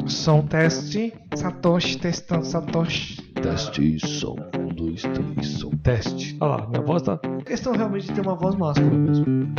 Som teste. Satoshi testando Satoshi. Teste, som, 1, 2, 3, som. Teste. Olha lá, minha voz tá. A questão realmente de ter uma voz máscula mesmo.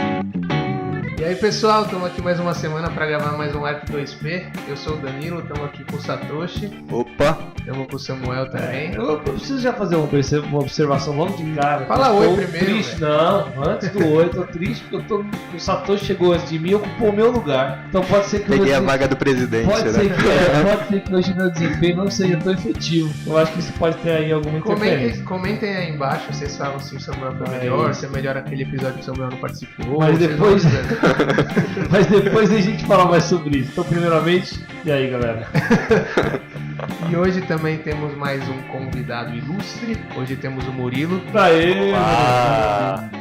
E aí pessoal, estamos aqui mais uma semana para gravar mais um Arc 2P. Eu sou o Danilo, estamos aqui com o Satoshi. Opa! Estamos com o Samuel também. Eu preciso já fazer uma observação logo de cara. Fala Eu oi tô primeiro, triste, não. Antes do oi, tô triste porque o Satoshi chegou antes de mim e ocupou o meu lugar. Então pode ser que Peguei a vaga do presidente, pode né? pode ser que hoje meu desempenho não seja tão efetivo. Eu acho que isso pode ter aí alguma interferência. Comentem aí embaixo, vocês falam se o Samuel foi melhor, se é melhor aquele episódio que o Samuel não participou. Mas vocês depois, vão dizer. mas depois a gente fala mais sobre isso. Então, primeiramente, e aí, galera? E hoje também temos mais um convidado ilustre. Hoje temos o Murilo. Aê!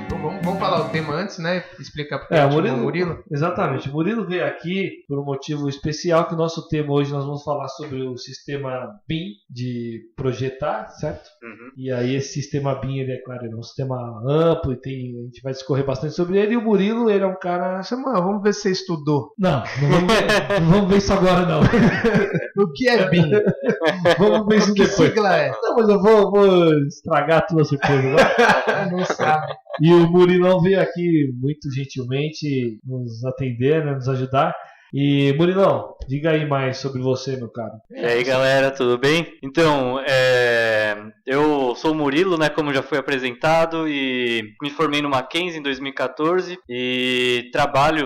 Então, vamos falar o tema antes, né? Explicar porque O Murilo. Exatamente. O Murilo veio aqui por um motivo especial, que o nosso tema hoje nós vamos falar sobre o sistema BIM de projetar, certo? Uhum. E aí esse sistema BIM, ele é claro, ele é um sistema amplo e a gente vai discorrer bastante sobre ele. E o Murilo, ele é um cara... Samuel, vamos ver se você estudou. Não vamos ver isso agora não. O que é BIM? Vamos ver isso Que depois. sigla é? Não, mas eu vou estragar a tua surpresa agora. Não sabe. E o Murilão veio aqui muito gentilmente nos atender, né, nos ajudar. E Murilão, diga aí mais sobre você, meu caro. E aí galera, tudo bem? Então, eu sou o Murilo, né, como já foi apresentado, e me formei no Mackenzie em 2014 e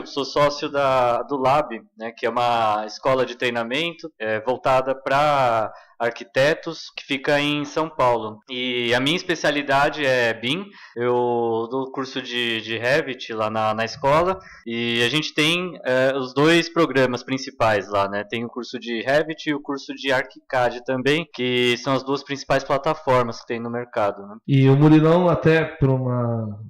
sou sócio do Lab, né, que é uma escola de treinamento voltada para arquitetos, que fica em São Paulo. E a minha especialidade é BIM, eu dou curso de Revit lá na escola, e a gente tem os dois programas principais lá, né? Tem o curso de Revit e o curso de ArchiCAD também, que são as duas principais plataformas que tem no mercado, né? E o Murilão, até por uma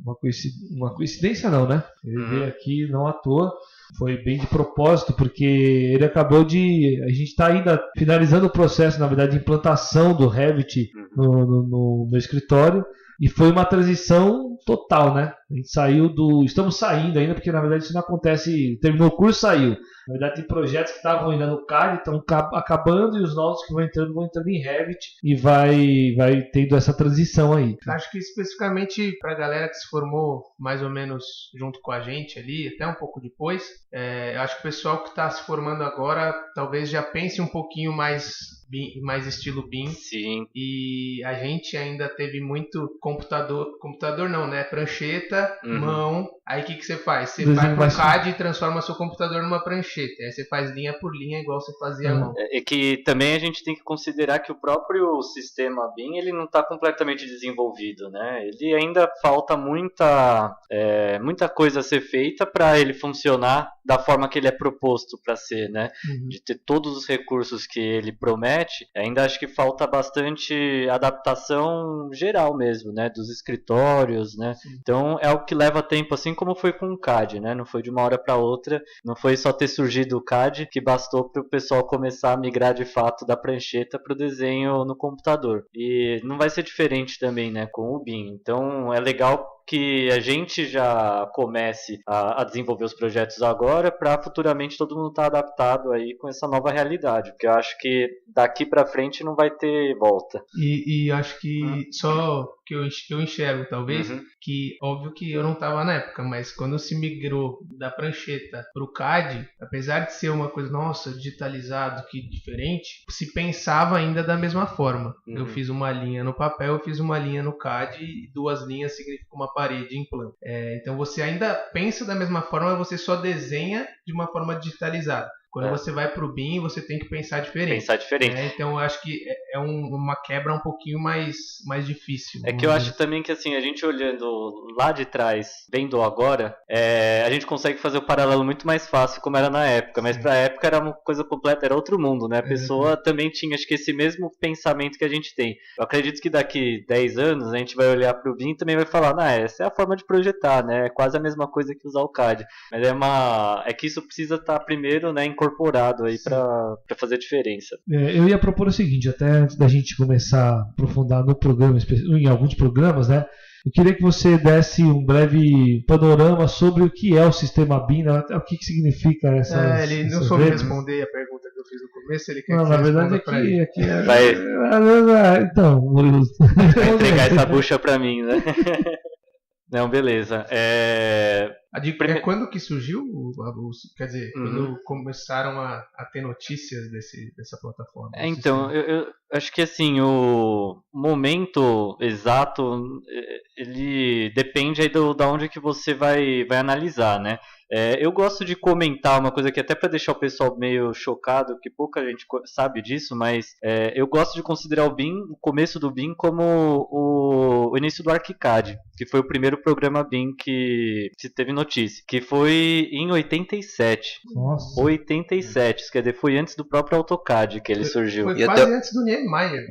coincidência não, né? Ele veio aqui não à toa. Foi bem de propósito, porque ele acabou de... A gente está ainda finalizando o processo, na verdade, de implantação do Revit no escritório. E foi uma transição total, né? A gente saiu Estamos saindo ainda, porque na verdade isso não acontece... Terminou o curso, saiu. Na verdade tem projetos que estavam ainda no CAD, estão acabando, e os novos que vão entrando em Revit. E vai tendo essa transição aí. Acho que especificamente para a galera que se formou mais ou menos junto com a gente ali, até um pouco depois, acho que o pessoal que está se formando agora talvez já pense um pouquinho mais estilo BIM. Sim. E a gente ainda teve muito computador não, né? Prancheta, mão. Aí o que você faz? Você vai pro CAD e transforma seu computador numa prancheta. Aí você faz linha por linha igual você fazia à mão. É que também a gente tem que considerar que o próprio sistema BIM, ele não está completamente desenvolvido, né? Ele ainda falta muita coisa a ser feita para ele funcionar da forma que ele é proposto para ser, né? De ter todos os recursos que ele promete. Ainda acho que falta bastante adaptação geral mesmo, né? Dos escritórios, né? Sim. Então é algo que leva tempo, assim como foi com o CAD, né? Não foi de uma hora para outra, não foi só ter surgido o CAD que bastou para o pessoal começar a migrar de fato da prancheta para o desenho no computador. E não vai ser diferente também, né? Com o BIM. Então é legal que a gente já comece a desenvolver os projetos agora para futuramente todo mundo estar adaptado aí com essa nova realidade, porque eu acho que daqui para frente não vai ter volta. E acho que só que eu enxergo talvez, que óbvio que eu não estava na época, mas quando se migrou da prancheta para o CAD, apesar de ser uma coisa, nossa, digitalizado, que diferente, se pensava ainda da mesma forma. Eu fiz uma linha no papel, eu fiz uma linha no CAD e 2 linhas significa uma parede em plano. Então você ainda pensa da mesma forma, mas você só desenha de uma forma digitalizada. Quando você vai pro BIM, você tem que pensar diferente. Então eu acho que é uma quebra um pouquinho mais difícil. É que eu acho também que assim, a gente olhando lá de trás, vendo agora, a gente consegue fazer o paralelo muito mais fácil como era na época. Mas pra época era uma coisa completa, era outro mundo, né? A pessoa também tinha, acho que esse mesmo pensamento que a gente tem. Eu acredito que daqui 10 anos a gente vai olhar pro BIM e também vai falar, essa é a forma de projetar, né? É quase a mesma coisa que usar o CAD. Mas é que isso precisa estar primeiro, né, incorporado aí para fazer a diferença. Eu ia propor o seguinte, até antes da gente começar a aprofundar no programa, em alguns programas, né? Eu queria que você desse um breve panorama sobre o que é o sistema BIM, o que significa essa. Ele não soube responder a pergunta que eu fiz no começo. Vê se ele quer Não, que na você verdade responda pra ele. aqui é... Vai Então, Murilo. entregar essa bucha pra mim, né? Não, beleza. Quando que surgiu? Quer dizer, quando começaram a ter notícias dessa plataforma? Então, eu acho que assim, o momento exato, ele depende aí da onde que você vai analisar, né? Eu gosto de comentar uma coisa que até para deixar o pessoal meio chocado, que pouca gente sabe disso, mas eu gosto de considerar o começo do BIM como o início do ArchiCAD, que foi o primeiro programa BIM que se teve notícia, que foi em 87. Nossa. 87, quer dizer, foi antes do próprio AutoCAD que ele surgiu. Foi quase antes do Niemeyer.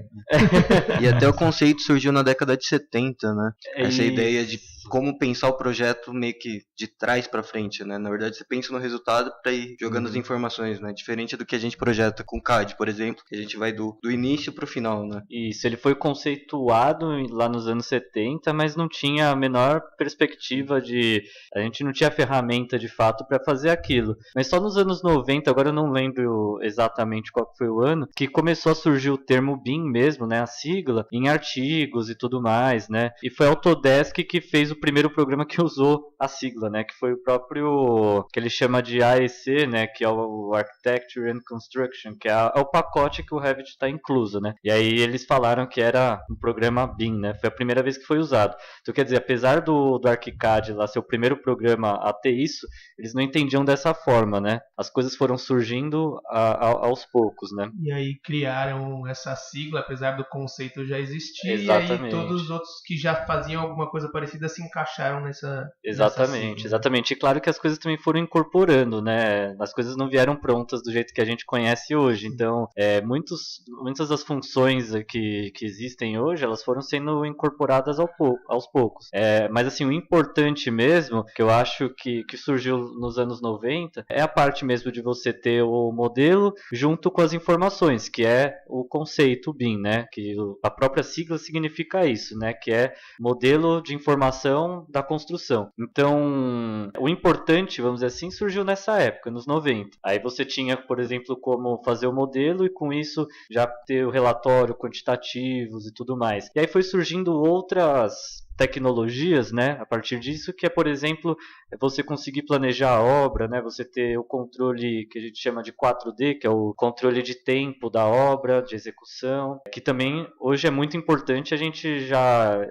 E até o conceito surgiu na década de 70, né? Essa Isso. ideia de como pensar o projeto meio que de trás para frente, né? Na verdade, você pensa no resultado para ir jogando as informações, né? Diferente do que a gente projeta com CAD, por exemplo, que a gente vai do início para o final, né? Isso, ele foi conceituado lá nos anos 70, mas não tinha a menor perspectiva a gente não tinha ferramenta de fato para fazer aquilo. Mas só nos anos 90, agora eu não lembro exatamente qual foi o ano, que começou a surgir o termo BIM mesmo, né? A sigla, em artigos e tudo mais, né? E foi a Autodesk que fez o primeiro programa que usou a sigla, né? Que foi o próprio, que ele chama de AEC, né? Que é o Architecture and Construction, que é o pacote que o Revit está incluso, né? E aí eles falaram que era um programa BIM, né? Foi a primeira vez que foi usado. Então, quer dizer, apesar do ArchiCAD lá ser o primeiro programa a ter isso, eles não entendiam dessa forma, né? As coisas foram surgindo aos poucos, né? E aí criaram essa sigla, apesar do conceito já existir. Exatamente. E aí todos os outros que já faziam alguma coisa parecida se encaixaram nessa Exatamente, exatamente. E claro que as coisas também foram incorporando, né? As coisas não vieram prontas do jeito que a gente conhece hoje. Então, muitas das funções que existem hoje, elas foram sendo incorporadas aos poucos. Mas assim, o importante mesmo, que eu acho que surgiu nos anos 90, é a parte mesmo de você ter o modelo junto com as informações, que é o conceito BIM, né? Que a própria sigla significa isso, né? Que é modelo de informação da construção. Então, o importante, vamos dizer assim, surgiu nessa época, nos 90. Aí você tinha, por exemplo, como fazer o modelo e com isso já ter o relatório quantitativos e tudo mais. E aí foi surgindo outras tecnologias, né, a partir disso, que é, por exemplo, você conseguir planejar a obra, né, você ter o controle que a gente chama de 4D, que é o controle de tempo da obra, de execução, que também hoje é muito importante, a gente já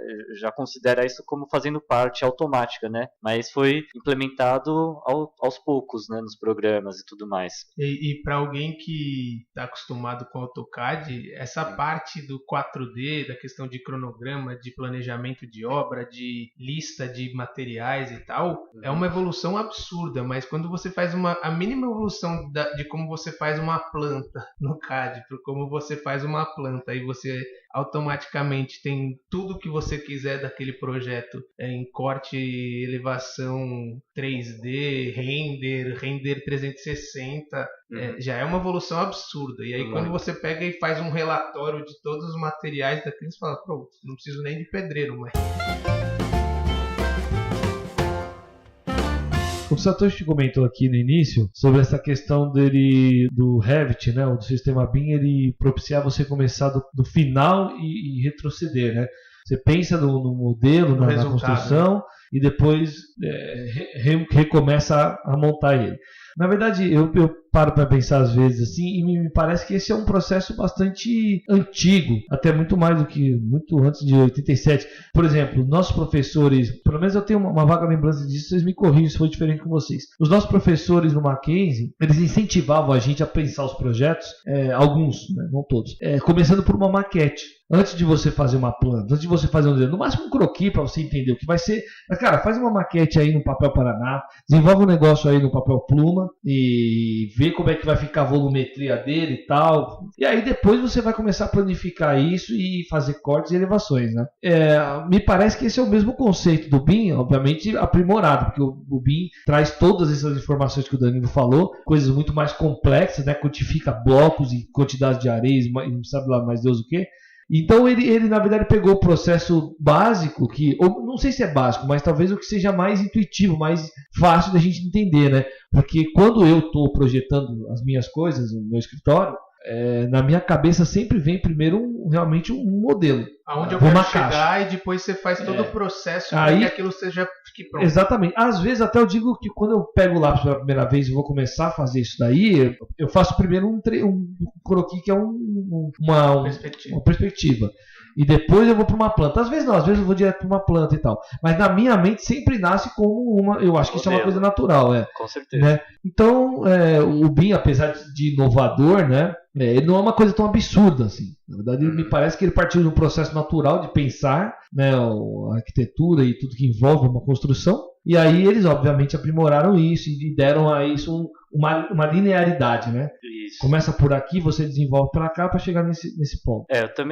considera isso como fazendo parte automática, né, mas foi implementado aos poucos, né, nos programas e tudo mais. E para alguém que está acostumado com AutoCAD, essa parte do 4D, da questão de cronograma, de planejamento de obra, de lista de materiais e tal, é uma evolução absurda, mas quando você faz a mínima evolução de como você faz uma planta no CAD, para como você faz uma planta, e você automaticamente tem tudo que você quiser daquele projeto, em corte, elevação 3D, render 360, já é uma evolução absurda. E aí quando você pega e faz um relatório de todos os materiais daqueles, você fala, pronto, não preciso nem de pedreiro mais. O Satoshi comentou aqui no início sobre essa questão do Revit, né, do sistema BIM, ele propiciar você começar do final e retroceder, né? Você pensa no modelo, na construção, né? E depois recomeça a montar ele. Na verdade, eu paro para pensar às vezes assim, e me parece que esse é um processo bastante antigo, até muito mais do que muito antes de 87. Por exemplo, nossos professores, pelo menos eu tenho uma vaga lembrança disso, vocês me corrigem se for diferente com vocês. Os nossos professores no Mackenzie, eles incentivavam a gente a pensar os projetos, alguns, né, não todos, começando por uma maquete. Antes de você fazer uma planta, antes de você fazer no máximo um croquis para você entender o que vai ser. Mas, cara, faz uma maquete aí no papel Paraná, desenvolve um negócio aí no papel Pluma e vê como é que vai ficar a volumetria dele e tal. E aí depois você vai começar a planificar isso e fazer cortes e elevações, né? Me parece que esse é o mesmo conceito do BIM, obviamente aprimorado, porque o BIM traz todas essas informações que o Danilo falou, coisas muito mais complexas, né? Quantifica blocos e quantidade de areias, não sabe lá mais Deus o que. Então ele na verdade pegou o processo básico, ou não sei se é básico, mas talvez o que seja mais intuitivo, mais fácil da gente entender, né? Porque quando eu estou projetando as minhas coisas no meu escritório, na minha cabeça sempre vem primeiro realmente um modelo. Aonde eu quero chegar e depois você faz todo o processo para que aquilo fique pronto. Exatamente. Às vezes até eu digo que quando eu pego o lápis pela primeira vez e vou começar a fazer isso daí, eu faço primeiro um croquis que é uma perspectiva. E depois eu vou para uma planta. Às vezes não, às vezes eu vou direto para uma planta e tal. Mas na minha mente sempre nasce como uma... Eu acho que isso é uma coisa natural. Com certeza. Né? Então, o BIM, apesar de inovador, né? Ele não é uma coisa tão absurda assim. Na verdade, me parece que ele partiu de um processo natural de pensar, né, a arquitetura e tudo que envolve uma construção. E aí eles, obviamente, aprimoraram isso e deram a isso uma linearidade, né? Isso. Começa por aqui, você desenvolve para cá para chegar nesse ponto.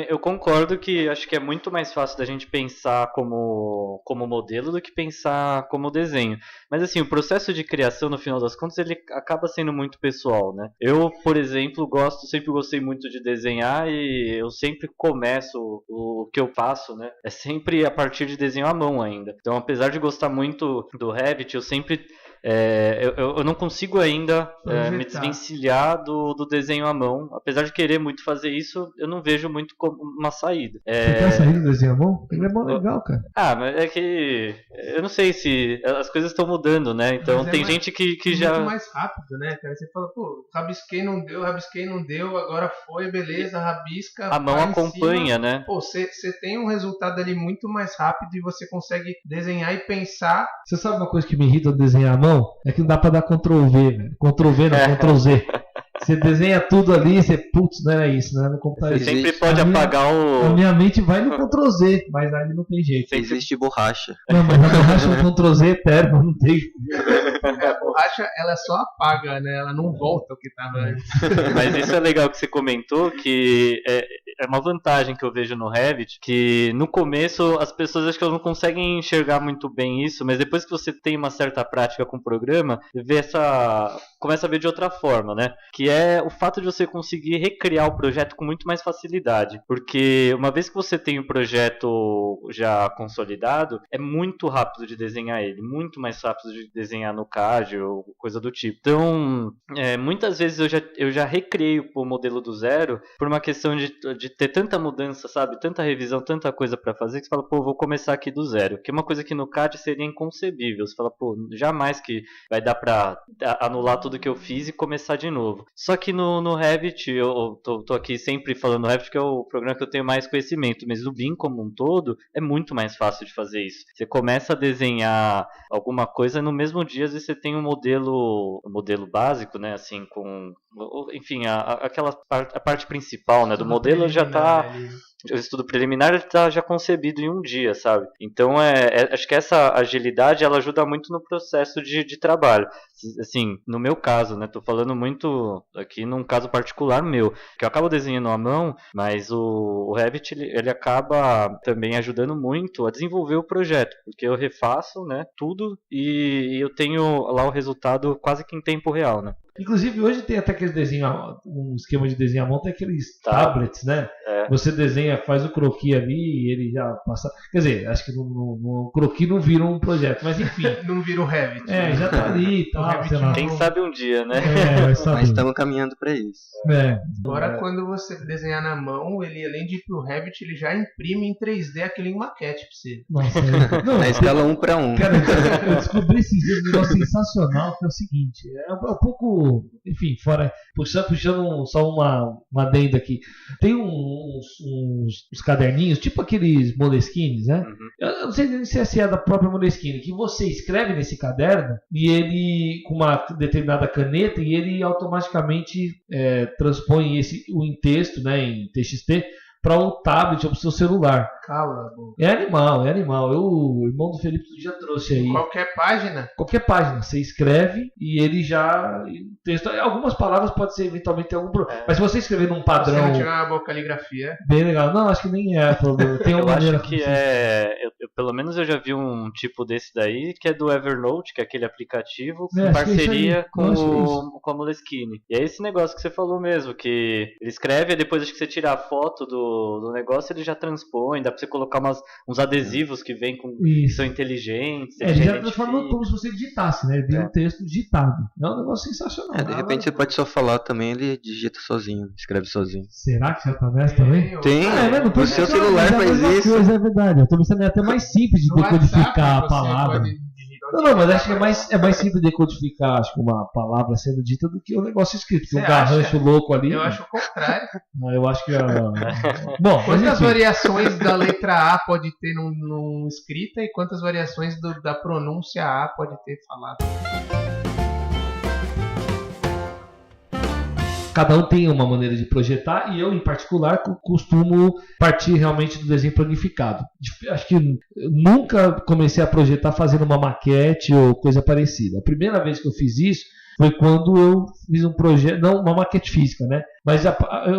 Eu concordo que acho que é muito mais fácil da gente pensar como modelo do que pensar como desenho. Mas assim, o processo de criação, no final das contas, ele acaba sendo muito pessoal, né? Eu, por exemplo, sempre gostei muito de desenhar e eu sempre começo o que eu faço, né? É sempre a partir de desenho à mão ainda. Então, apesar de gostar muito do Revit, eu sempre... eu não consigo ainda me desvencilhar do desenho à mão. Apesar de querer muito fazer isso, eu não vejo muito como uma saída. Você quer sair do desenho à mão? Ele é bom, legal, cara. Mas é que eu não sei se as coisas estão mudando, né? Então tem gente que já... muito mais rápido, né, cara? Você fala, pô, rabisquei não deu, agora foi, beleza, rabisca. A mão acompanha, né? Pô, você tem um resultado ali muito mais rápido e você consegue desenhar e pensar. Você sabe uma coisa que me irrita de desenhar à mão? É que não dá pra dar Ctrl V, velho. Ctrl V não, Ctrl Z. Você desenha tudo ali, você, putz, não era isso, né? No computador. Você sempre pode apagar A minha mente vai no Ctrl Z, mas ali não tem jeito. Existe borracha. Não, mas a borracha é um Ctrl Z eterno, não tem. A borracha, ela só apaga, né? Ela não volta o que tava antes. Mas isso é legal que você comentou, que é uma vantagem que eu vejo no Revit, que no começo as pessoas acho que elas não conseguem enxergar muito bem isso, mas depois que você tem uma certa prática com o programa, começa a ver de outra forma, né? Que é o fato de você conseguir recriar o projeto com muito mais facilidade. Porque uma vez que você tem o projeto já consolidado, é muito rápido de desenhar ele, muito mais rápido de desenhar no CAD ou coisa do tipo. Então, muitas vezes eu já recriei o modelo do zero por uma questão de ter tanta mudança, sabe? Tanta revisão, tanta coisa para fazer, que você fala, pô, vou começar aqui do zero. Que é uma coisa que no CAD seria inconcebível. Você fala, pô, jamais que vai dar pra anular tudo que eu fiz e começar de novo. Só que no Revit, eu tô aqui sempre falando no Revit, que é o programa que eu tenho mais conhecimento, mas o BIM como um todo é muito mais fácil de fazer isso. Você começa a desenhar alguma coisa, no mesmo dia às vezes você tem um modelo básico, né, assim, com, enfim, a parte principal, né, do modelo já tá... O estudo preliminar está já concebido em um dia, sabe? Então, acho que essa agilidade ela ajuda muito no processo de trabalho. Assim, no meu caso, né? Tô falando muito aqui num caso particular meu, que eu acabo desenhando à mão, mas o Revit ele acaba também ajudando muito a desenvolver o projeto, porque eu refaço, né, tudo e eu tenho lá o resultado quase que em tempo real, né? Inclusive, hoje tem até aquele desenho, um esquema de desenho à mão, tem aqueles tablets, né? Você desenha, faz o croquis ali e ele já passa... Quer dizer, acho que o croquis não vira um projeto, mas enfim. Não vira o Revit. Já tá ali e tal, sei lá. Quem sabe um dia, né? Mas estamos caminhando para isso. Agora, quando você desenhar na mão, ele, além de ir pro Revit, ele já imprime em 3D aquele em maquete pra você. Nossa, na escala 1 para 1. Cara, eu descobri esses dias um negócio sensacional, que é o seguinte, é um pouco... Enfim, fora, puxando só uma adenda aqui. Tem uns caderninhos, tipo aqueles Moleskines, né? Uhum. Eu não sei se é da própria Moleskine, que você escreve nesse caderno e ele, com uma determinada caneta, e ele automaticamente transpõe em texto, né, em TXT, para o tablet ou para o seu celular. Cala, é animal. O irmão do Felipe já trouxe aí. Qualquer página? Qualquer página. Você escreve e ele já... Algumas palavras pode ser eventualmente ter algum problema. Mas se você escrever num padrão... Se não tiver uma boa caligrafia... Bem legal. Não, acho que nem é problema. Tem uma maneira acho que pelo menos eu já vi um tipo desse daí, que é do Evernote, que é aquele aplicativo, em acho que é parceria isso aí. com a Moleskine. E é esse negócio que você falou mesmo, que ele escreve e depois acho que você tira a foto do negócio, ele já transpõe, dá pra você colocar uns adesivos que vem que Isso. são inteligentes. Ele já transforma como se você digitasse, né? Ele vira um texto digitado. É um negócio sensacional. De repente você pode só falar também, ele digita sozinho, escreve sozinho. Será que já tá nessa também? Tem, não tô o seu pensando, celular mas é a faz mesma isso. coisa, é verdade. Eu tô pensando, é até mais simples de No decodificar WhatsApp, a você palavra. pode digitar Não, mas acho que é mais simples decodificar, acho que uma palavra sendo dita do que um negócio escrito. Porque Você um garrancho louco ali. Eu acho o contrário. Eu acho que. Bom, mas Quantas enfim. variações da letra A pode ter num escrita e quantas variações da pronúncia A pode ter falado? Cada um tem uma maneira de projetar e eu, em particular, costumo partir realmente do desenho planificado. Acho que nunca comecei a projetar fazendo uma maquete ou coisa parecida. A primeira vez que eu fiz isso foi quando eu fiz um projeto, não uma maquete física, né? Mas a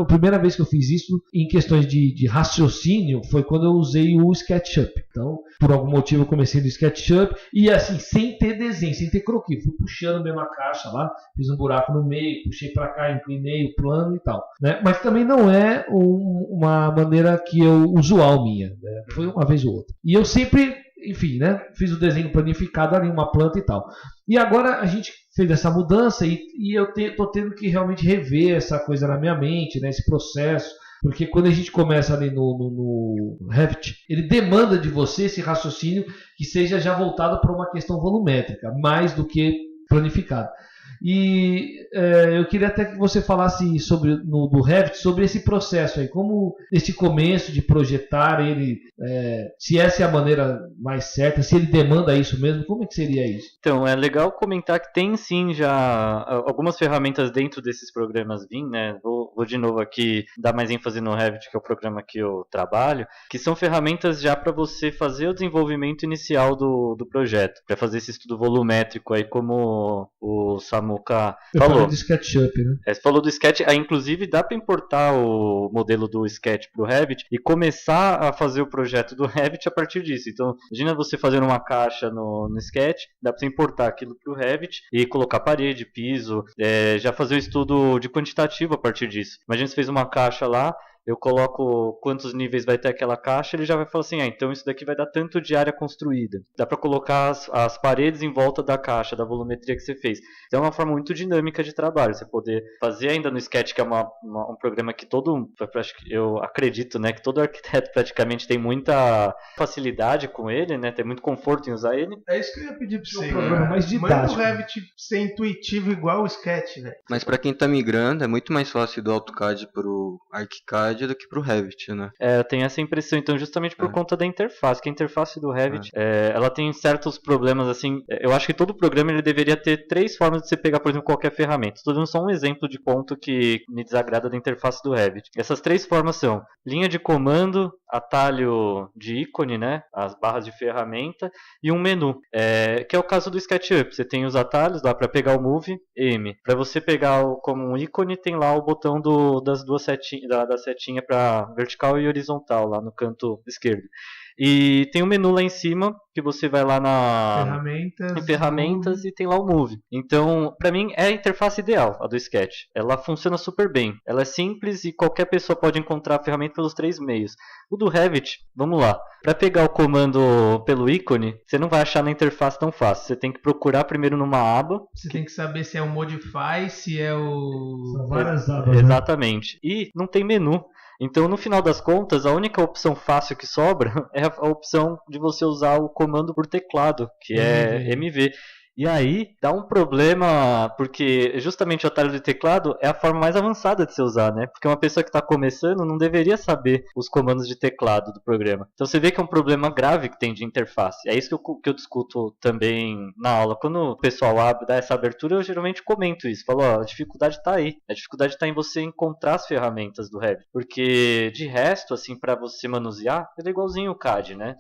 primeira vez que eu fiz isso em questões de raciocínio foi quando eu usei o SketchUp. Então, por algum motivo eu comecei no SketchUp e assim, sem ter desenho, sem ter croquis. Fui puxando mesmo a caixa lá, fiz um buraco no meio, puxei para cá, inclinei o plano e tal. Né? Mas também não é uma maneira que usual minha. Né? Foi uma vez ou outra. E eu sempre, enfim, né? Fiz o desenho planificado ali, uma planta e tal. E agora a gente fez essa mudança e eu tô tendo que realmente rever essa coisa na minha mente, né? Esse processo. Porque quando a gente começa ali no Revit, ele demanda de você esse raciocínio que seja já voltado para uma questão volumétrica, mais do que planificado. E eu queria até que você falasse do Revit sobre esse processo aí, como esse começo de projetar ele, se essa é a maneira mais certa, se ele demanda isso mesmo, como é que seria isso? Então, é legal comentar que tem sim já algumas ferramentas dentro desses programas BIM, né? Vou de novo aqui dar mais ênfase no Revit, que é o programa que eu trabalho, que são ferramentas já para você fazer o desenvolvimento inicial do projeto, para fazer esse estudo volumétrico aí, como o Samuca falou. Falou do SketchUp, né? Você falou do Sketch, inclusive dá para importar o modelo do Sketch para o Revit e começar a fazer o projeto do Revit a partir disso. Então, imagina você fazendo uma caixa no Sketch, dá para você importar aquilo para o Revit e colocar parede, piso, já fazer o estudo de quantitativo a partir disso. Imagina você fez uma caixa lá, eu coloco quantos níveis vai ter aquela caixa, ele já vai falar assim, então isso daqui vai dar tanto de área construída. Dá para colocar as paredes em volta da caixa, da volumetria que você fez. Então é uma forma muito dinâmica de trabalho, você poder fazer ainda no Sketch, que é um programa que eu acredito, né, que todo arquiteto praticamente tem muita facilidade com ele, né, tem muito conforto em usar ele. É isso que eu ia pedir pra você. É um programa mais didático. Manda o Revit ser intuitivo igual o Sketch, velho. Mas para quem tá migrando, é muito mais fácil do AutoCAD pro ArchiCAD do que pro Revit, né? Eu tenho essa impressão, então, justamente por conta da interface, que a interface do Revit, ela tem certos problemas, assim, eu acho que todo programa ele deveria ter 3 formas de você pegar, por exemplo, qualquer ferramenta. Estou dando só um exemplo de ponto que me desagrada da interface do Revit. Essas 3 formas são linha de comando, atalho de ícone, né, as barras de ferramenta e um menu, que é o caso do SketchUp. Você tem os atalhos lá para pegar o Move, M. Para você pegar como um ícone, tem lá o botão das duas setinhas, da setinha para vertical e horizontal lá no canto esquerdo. E tem um menu lá em cima que você vai lá em ferramentas e tem lá o Move. Então, para mim é a interface ideal, a do Sketch. Ela funciona super bem. Ela é simples e qualquer pessoa pode encontrar a ferramenta pelos 3 meios. O do Revit, vamos lá. Para pegar o comando pelo ícone, você não vai achar na interface tão fácil. Você tem que procurar primeiro numa aba. Você tem que saber se é o Modify, se é o... São várias abas, exatamente. Né? E não tem menu. Então, no final das contas, a única opção fácil que sobra é a opção de você usar o comando por teclado, que é MV. E aí dá um problema, porque justamente o atalho de teclado é a forma mais avançada de se usar, né? Porque uma pessoa que está começando não deveria saber os comandos de teclado do programa. Então você vê que é um problema grave que tem de interface. É isso que eu discuto também na aula. Quando o pessoal dá essa abertura, eu geralmente comento isso. Falo, a dificuldade está aí. A dificuldade está em você encontrar as ferramentas do Revit. Porque de resto, assim, para você manusear, ele é igualzinho o CAD, né?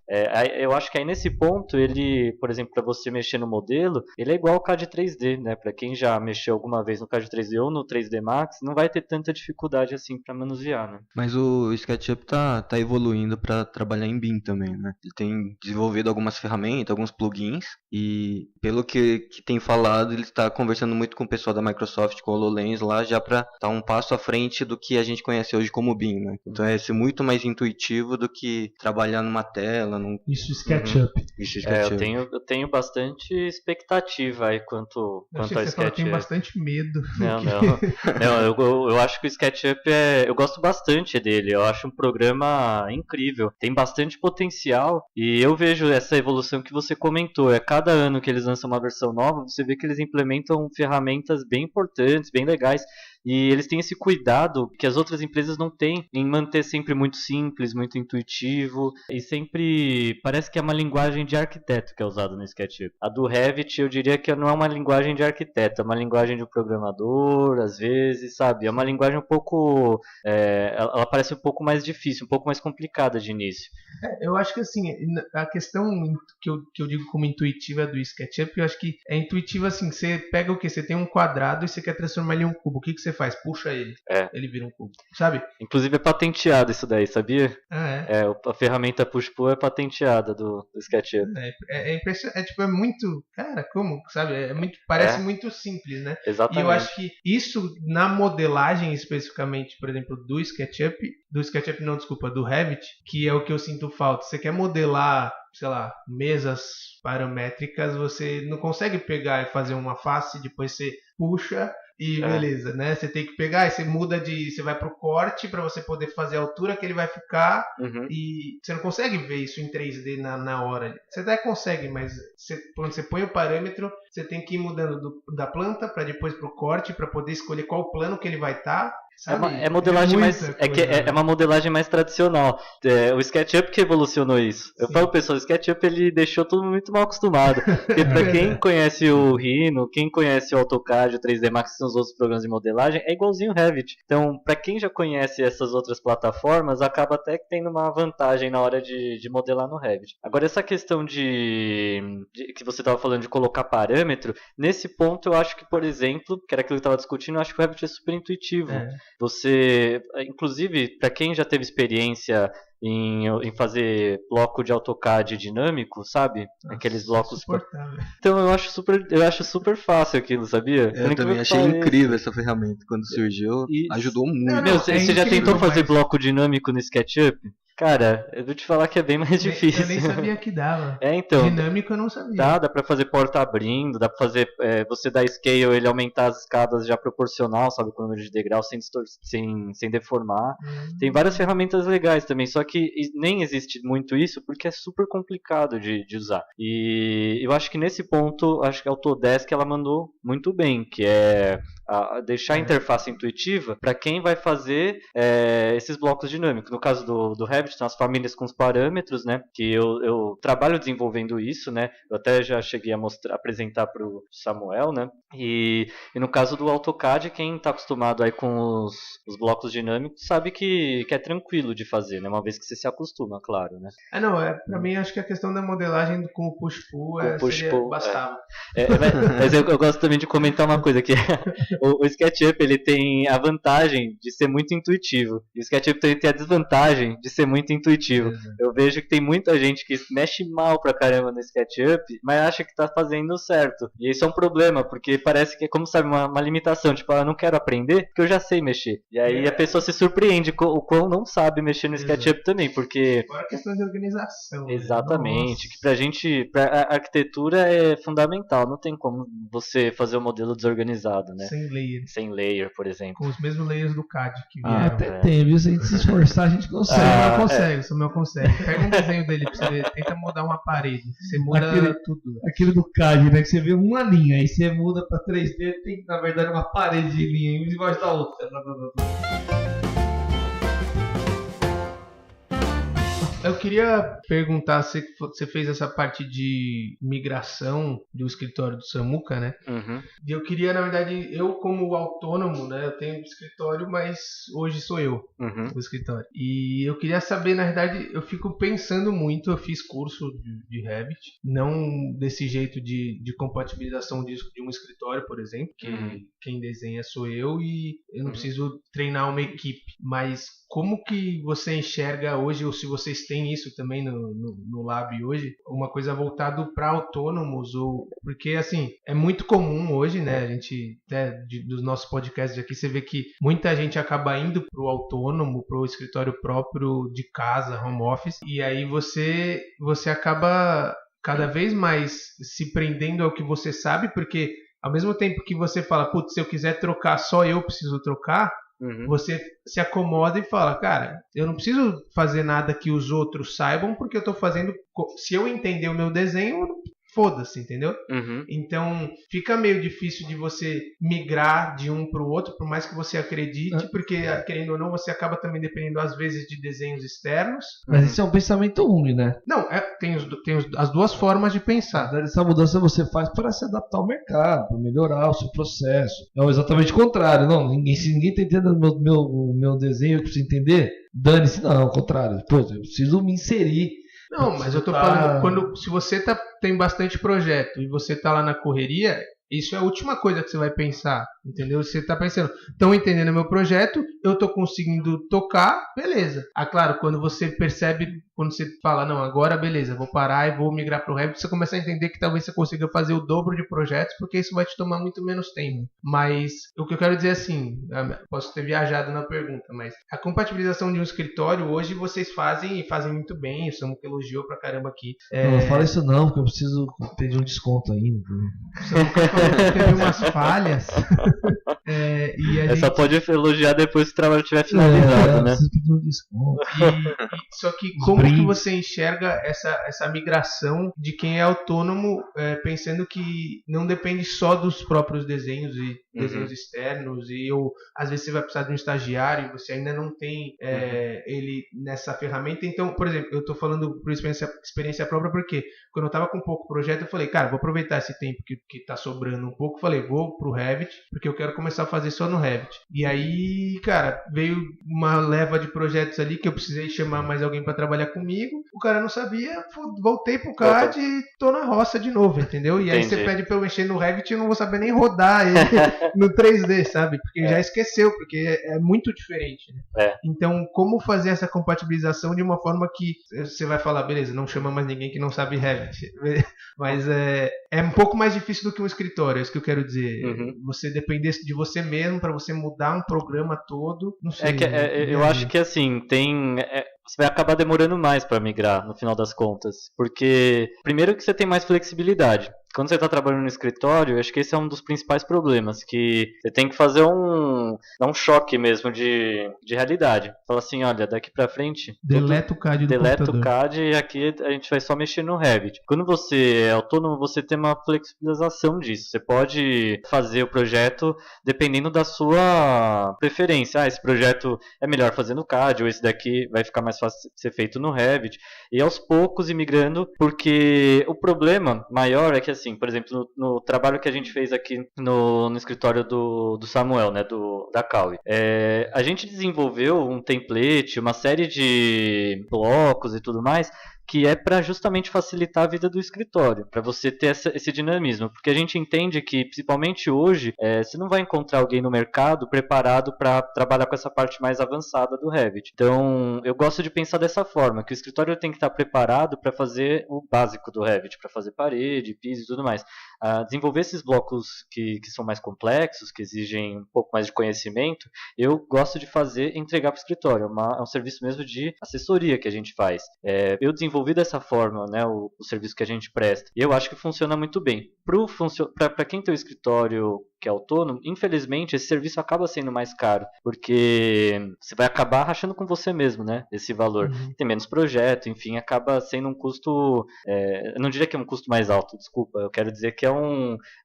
Eu acho que aí nesse ponto, ele, por exemplo, para você mexer no modelo, modelo, ele é igual ao CAD 3D, né? Para quem já mexeu alguma vez no CAD 3D ou no 3D Max, não vai ter tanta dificuldade assim para manusear, né? Mas o SketchUp tá evoluindo para trabalhar em BIM também, né? Ele tem desenvolvido algumas ferramentas, alguns plugins, e pelo que tem falado, ele está conversando muito com o pessoal da Microsoft, com o HoloLens lá, já para estar um passo à frente do que a gente conhece hoje como BIM, né? Então é ser muito mais intuitivo do que trabalhar numa tela. Isso, SketchUp. Isso, SketchUp. Eu tenho bastante expectativa aí quanto ao SketchUp. Tem bastante medo. Não, eu acho que o SketchUp eu gosto bastante dele. Eu acho um programa incrível. Tem bastante potencial e eu vejo essa evolução que você comentou. Cada ano que eles lançam uma versão nova, você vê que eles implementam ferramentas bem importantes, bem legais. E eles têm esse cuidado que as outras empresas não têm em manter sempre muito simples, muito intuitivo e sempre parece que é uma linguagem de arquiteto que é usada no SketchUp. A do Revit eu diria que não é uma linguagem de arquiteto, é uma linguagem de um programador, às vezes, sabe? É uma linguagem um pouco... ela parece um pouco mais difícil, um pouco mais complicada de início. Eu acho que assim, a questão que eu digo como intuitiva do SketchUp, eu acho que é intuitiva assim, você pega o quê? Você tem um quadrado e você quer transformar ele em um cubo. O que você faz? Puxa ele. Ele vira um cubo. Sabe? Inclusive é patenteado isso daí, sabia? A ferramenta Push-Pull é patenteada do SketchUp. É impressionante. É muito... Cara, como? Sabe? Parece muito simples, né? Exatamente. E eu acho que isso, na modelagem especificamente, por exemplo, do SketchUp não, desculpa, do Revit, que é o que eu sinto falta. Você quer modelar, sei lá, mesas paramétricas, você não consegue pegar e fazer uma face, depois você puxa e beleza, né? Você tem que pegar e você muda você vai pro corte para você poder fazer a altura que ele vai ficar e você não consegue ver isso em 3D na hora. Você até consegue, mas quando você põe o parâmetro, você tem que ir mudando da planta para depois pro corte para poder escolher qual plano que ele vai estar. É uma modelagem mais tradicional. O SketchUp que evolucionou isso. Eu falo, pessoal, o SketchUp ele deixou todo mundo muito mal acostumado. Porque pra quem conhece o Rhino, quem conhece o AutoCAD, o 3D Max e os outros programas de modelagem, é igualzinho o Revit. Então, pra quem já conhece essas outras plataformas, acaba até tendo uma vantagem na hora de modelar no Revit. Agora, essa questão que você estava falando de colocar parâmetro, nesse ponto eu acho que, por exemplo, que era aquilo que eu estava discutindo, eu acho que o Revit é super intuitivo. Você, inclusive, para quem já teve experiência em fazer bloco de AutoCAD dinâmico, sabe? Aqueles blocos. Então eu acho super fácil aquilo, sabia? Eu também achei incrível essa ferramenta quando surgiu, ajudou muito. Você já tentou fazer bloco dinâmico no SketchUp? Cara, eu vou te falar que é bem mais difícil. Eu nem sabia que dava. Então. Dinâmico eu não sabia. Dá pra fazer porta abrindo, dá pra fazer você dar scale, ele aumentar as escadas já proporcional, sabe, com o número de degrau, sem deformar. Tem várias ferramentas legais também, só que nem existe muito isso porque é super complicado de usar. E eu acho que nesse ponto, acho que a Autodesk ela mandou muito bem, que é deixar a interface intuitiva para quem vai fazer esses blocos dinâmicos. No caso do Revit, são as famílias com os parâmetros, né? Que eu trabalho desenvolvendo isso, né? Eu até já cheguei a apresentar para o Samuel, né? E no caso do AutoCAD, quem está acostumado aí com os blocos dinâmicos sabe que é tranquilo de fazer, né? Uma vez que você se acostuma, claro, né? Pra mim acho que a questão da modelagem com o push-pull bastava. Mas eu gosto também de comentar uma coisa que o SketchUp ele tem a vantagem de ser muito intuitivo e o SketchUp também tem a desvantagem de ser muito intuitivo. Eu vejo que tem muita gente que mexe mal pra caramba no SketchUp, mas acha que tá fazendo certo. E isso é um problema, porque parece que é como, sabe, uma limitação. Tipo, eu não quero aprender porque eu já sei mexer. E aí a pessoa se surpreende o quão não sabe mexer no SketchUp também, porque... Agora a questão de organização. Exatamente. Que pra arquitetura é fundamental. Não tem como você fazer um modelo desorganizado, né? Sem layer, por exemplo. Com os mesmos layers do CAD que vieram. Até tem, viu? Se a gente se esforçar, a gente consegue. O Samuel consegue. Pega um desenho dele pra você ver, tenta mudar uma parede. Você muda tudo. Aquele do CAD, né? Que você vê uma linha, aí você muda pra 3D, tem na verdade uma parede de linha, uma embaixo da outra. Eu queria perguntar, você fez essa parte de migração do escritório do Samuca, né? Uhum. E eu queria, na verdade, eu como autônomo, né? Eu tenho escritório, mas hoje sou eu o escritório. E eu queria saber, na verdade, eu fico pensando muito, eu fiz curso de Revit, não desse jeito de compatibilização de um escritório, por exemplo, que quem desenha sou eu e eu não preciso treinar uma equipe, mas como que você enxerga hoje, ou se vocês têm isso também no Lab hoje, uma coisa voltado para autônomos, ou porque assim, é muito comum hoje, né, a gente até dos nossos podcasts aqui, você vê que muita gente acaba indo pro autônomo, pro escritório próprio de casa, home office, e aí você acaba cada vez mais se prendendo ao que você sabe, porque ao mesmo tempo que você fala, putz, se eu quiser trocar, só eu preciso trocar, você se acomoda e fala, cara, eu não preciso fazer nada que os outros saibam, porque eu estou fazendo, se eu entender o meu desenho, foda-se, entendeu? Então fica meio difícil de você migrar de um para o outro, por mais que você acredite, porque querendo ou não, você acaba também dependendo às vezes de desenhos externos. Mas isso é um pensamento ruim, né? Não, tem as duas formas de pensar. Essa mudança você faz para se adaptar ao mercado, para melhorar o seu processo. É exatamente o contrário. Não, se ninguém está entendendo o meu desenho, eu preciso entender, dane-se, não, ao contrário. Pô, eu preciso me inserir. Não, mas eu tô falando, se você tem bastante projeto e você tá lá na correria, isso é a última coisa que você vai pensar, entendeu? Você tá pensando, estão entendendo meu projeto, eu tô conseguindo tocar, beleza. Claro, quando você percebe, quando você fala, não, agora beleza, vou parar e vou migrar pro Revit, você começa a entender que talvez você consiga fazer o dobro de projetos, porque isso vai te tomar muito menos tempo. Mas o que eu quero dizer assim, posso ter viajado na pergunta, mas a compatibilização de um escritório, hoje vocês fazem e fazem muito bem, o Samuca elogiou pra caramba aqui. Não fala isso não, porque eu preciso pedir um desconto ainda. O Samuca falou que teve umas falhas. E a Só gente... pode elogiar depois que o trabalho estiver finalizado, né? Pedir um desconto. Só que como que você enxerga essa migração de quem é autônomo, pensando que não depende só dos próprios desenhos e desenhos externos, ou às vezes você vai precisar de um estagiário e você ainda não tem ele nessa ferramenta. Então, por exemplo, eu estou falando por experiência própria, porque quando eu estava com pouco projeto, eu falei, cara, vou aproveitar esse tempo que está sobrando um pouco, falei, vou pro Revit, porque eu quero começar a fazer só no Revit. E aí, cara, veio uma leva de projetos ali que eu precisei chamar mais alguém para trabalhar comigo, o cara não sabia, voltei pro CAD e tô na roça de novo, entendeu? E aí você pede pra eu mexer no Revit e eu não vou saber nem rodar ele no 3D, sabe? Porque já esqueceu, porque é muito diferente, né? Então, como fazer essa compatibilização de uma forma que você vai falar, beleza, não chama mais ninguém que não sabe Revit, mas é um pouco mais difícil do que um escritório, é isso que eu quero dizer. Você depender de você mesmo para você mudar um programa todo, não sei. Eu acho que assim, você vai acabar demorando mais para migrar no final das contas, porque primeiro que você tem mais flexibilidade. Quando você está trabalhando no escritório, eu acho que esse é um dos principais problemas, que você tem que fazer um choque mesmo de realidade. Fala assim, olha, daqui para frente... Deleta o CAD do computador. Deleta o CAD e aqui a gente vai só mexer no Revit. Quando você é autônomo, você tem uma flexibilização disso. Você pode fazer o projeto dependendo da sua preferência. Esse projeto é melhor fazer no CAD, ou esse daqui vai ficar mais fácil de ser feito no Revit. E aos poucos ir migrando, porque o problema maior é que, assim, por exemplo, no trabalho que a gente fez aqui no escritório do Samuel, né, da Kawi, a gente desenvolveu um template, uma série de blocos e tudo mais, que é para justamente facilitar a vida do escritório, para você ter esse dinamismo, porque a gente entende que, principalmente hoje, você não vai encontrar alguém no mercado preparado para trabalhar com essa parte mais avançada do Revit. Então, eu gosto de pensar dessa forma, que o escritório tem que estar preparado para fazer o básico do Revit, para fazer parede, piso e tudo mais. Desenvolver esses blocos que são mais complexos, que exigem um pouco mais de conhecimento, eu gosto de fazer e entregar para o escritório. É um serviço mesmo de assessoria que a gente faz. Eu desenvolvi dessa forma, né, o serviço que a gente presta. E eu acho que funciona muito bem. Para quem tem o escritório que é autônomo, infelizmente esse serviço acaba sendo mais caro, porque você vai acabar rachando com você mesmo, né, esse valor. Tem menos projeto, enfim, acaba sendo um custo, eu não diria que é um custo mais alto, desculpa, eu quero dizer que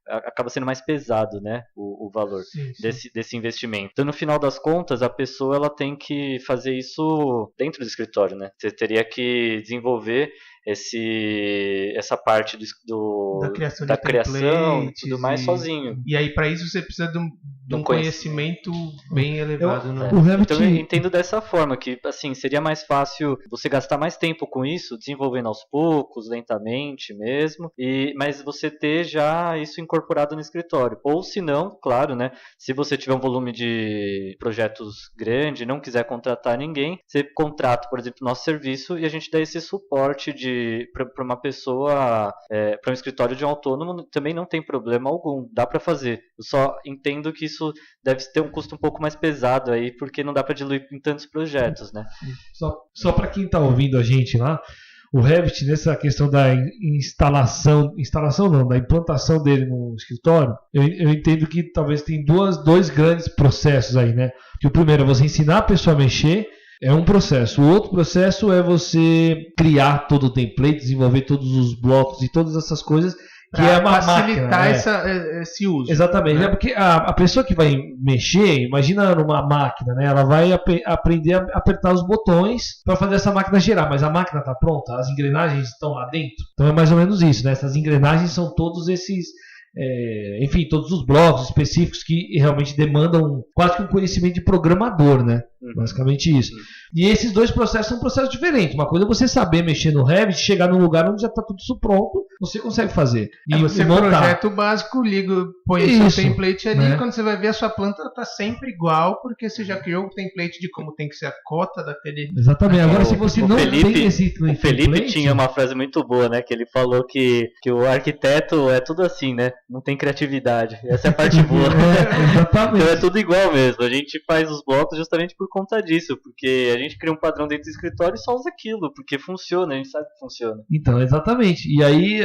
acaba sendo mais pesado, né, o valor desse investimento. Então, no final das contas, a pessoa ela tem que fazer isso dentro do escritório, né? Você teria que desenvolver essa parte da criação e tudo mais sozinho. E aí, para isso, você precisa de um conhecimento bem elevado. Então, eu entendo dessa forma, que assim, seria mais fácil você gastar mais tempo com isso, desenvolvendo aos poucos, lentamente mesmo, mas você ter já isso incorporado no escritório. Ou se não, claro, né, se você tiver um volume de projetos grande, não quiser contratar ninguém, você contrata, por exemplo, o nosso serviço e a gente dá esse suporte para uma pessoa, para um escritório de um autônomo, também não tem problema algum, dá para fazer. Eu só entendo que isso deve ter um custo um pouco mais pesado aí, porque não dá para diluir em tantos projetos, né? Só para quem está ouvindo a gente lá, o Revit, nessa questão da instalação não, da implantação dele no escritório, eu entendo que talvez tem dois grandes processos aí, né? Que o primeiro é você ensinar a pessoa a mexer, é um processo. O outro processo é você criar todo o template, desenvolver todos os blocos e todas essas coisas, que é uma facilitar máquina, esse uso. Exatamente, né? Porque a pessoa que vai mexer, imagina numa máquina, né? Ela vai aprender a apertar os botões para fazer essa máquina girar, mas a máquina está pronta, as engrenagens estão lá dentro. Então é mais ou menos isso, né? Essas engrenagens são todos esses, enfim, todos os blocos específicos que realmente demandam quase que um conhecimento de programador, né? Basicamente isso. E esses dois processos são processos diferentes. Uma coisa é você saber mexer no Revit, chegar num lugar onde já está tudo isso pronto, você consegue fazer. E você projeta o básico, põe o seu template ali, né? Quando você vai ver a sua planta está sempre igual, porque você já criou o template de como tem que ser a cota daquele... Exatamente. Agora, se você não tem esse template... O Felipe tinha uma frase muito boa, né? Que ele falou que o arquiteto é tudo assim, né? Não tem criatividade. Essa é a parte boa. Exatamente. Então é tudo igual mesmo. A gente faz os blocos justamente por conta disso, porque a gente cria um padrão dentro do escritório e só usa aquilo, porque funciona, a gente sabe que funciona. Então, exatamente. E aí,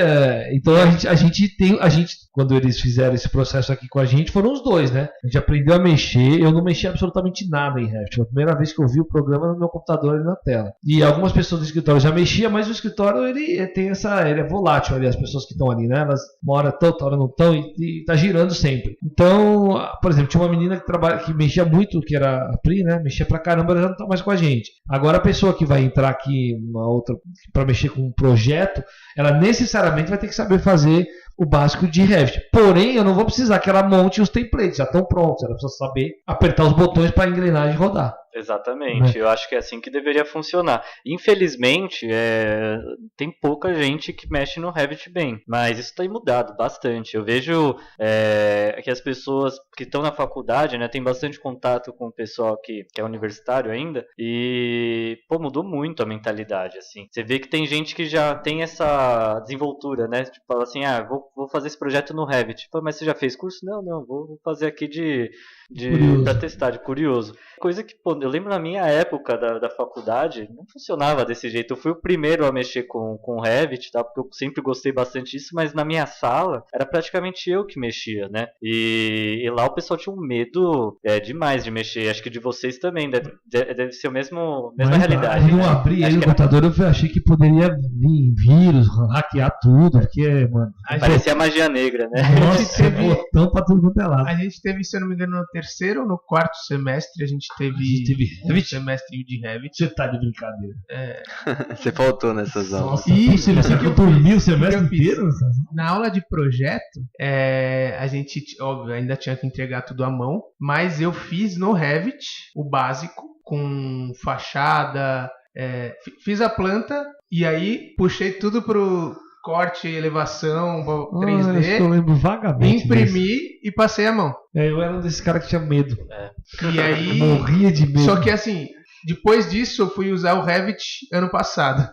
então a gente, quando eles fizeram esse processo aqui com a gente, foram os dois, né? A gente aprendeu a mexer, eu não mexi absolutamente nada em Revit. Foi a primeira vez que eu vi o programa no meu computador ali na tela. E algumas pessoas do escritório já mexiam, mas o escritório ele é volátil ali, as pessoas que estão ali, né? Elas uma hora estão, outra hora não estão e tá girando sempre. Então, por exemplo, tinha uma menina que mexia muito, que era a Pri, né? Mexia pra caramba, ela já não tá mais com a gente. Agora a pessoa que vai entrar aqui, uma outra, para mexer com um projeto, ela necessariamente vai ter que saber fazer o básico de Revit. Porém, eu não vou precisar que ela monte os templates, já estão prontos. Ela precisa saber apertar os botões para a engrenagem rodar. Exatamente, eu acho que é assim que deveria funcionar. Infelizmente, tem pouca gente que mexe no Revit bem, mas isso tem mudado bastante. Eu vejo que as pessoas que estão na faculdade, né, tem bastante contato com o pessoal que é universitário ainda, e mudou muito a mentalidade, assim. Você vê que tem gente que já tem essa desenvoltura, né, tipo, fala assim, vou fazer esse projeto no Revit. Mas você já fez curso? Não, vou fazer aqui pra testar, de curioso. Coisa que, eu lembro na minha época da faculdade, não funcionava desse jeito. Eu fui o primeiro a mexer com Revit, tá? Porque eu sempre gostei bastante disso, mas na minha sala era praticamente eu que mexia, né? E lá o pessoal tinha um medo demais de mexer. Acho que de vocês também, deve ser a mesma realidade. Eu abri aí o computador, eu achei que poderia vir vírus, hackear tudo, porque, mano... Parecia magia negra, né? Nossa, botão pra tudo quanto é lado. A gente teve, se eu não me engano, no terceiro ou no quarto semestre, a gente teve um semestre de Revit. Você tá de brincadeira. Você faltou nessas aulas. Nossa, você dormiu o semestre inteiro? Na aula de projeto, a gente, óbvio, ainda tinha que entregar tudo à mão, mas eu fiz no Revit o básico, com fachada, fiz a planta e aí puxei tudo pro corte, elevação, 3D, acho que eu lembro vagamente imprimi e passei a mão. Eu era um desses caras que tinha medo. E aí, morria de medo. Só que assim, depois disso eu fui usar o Revit ano passado.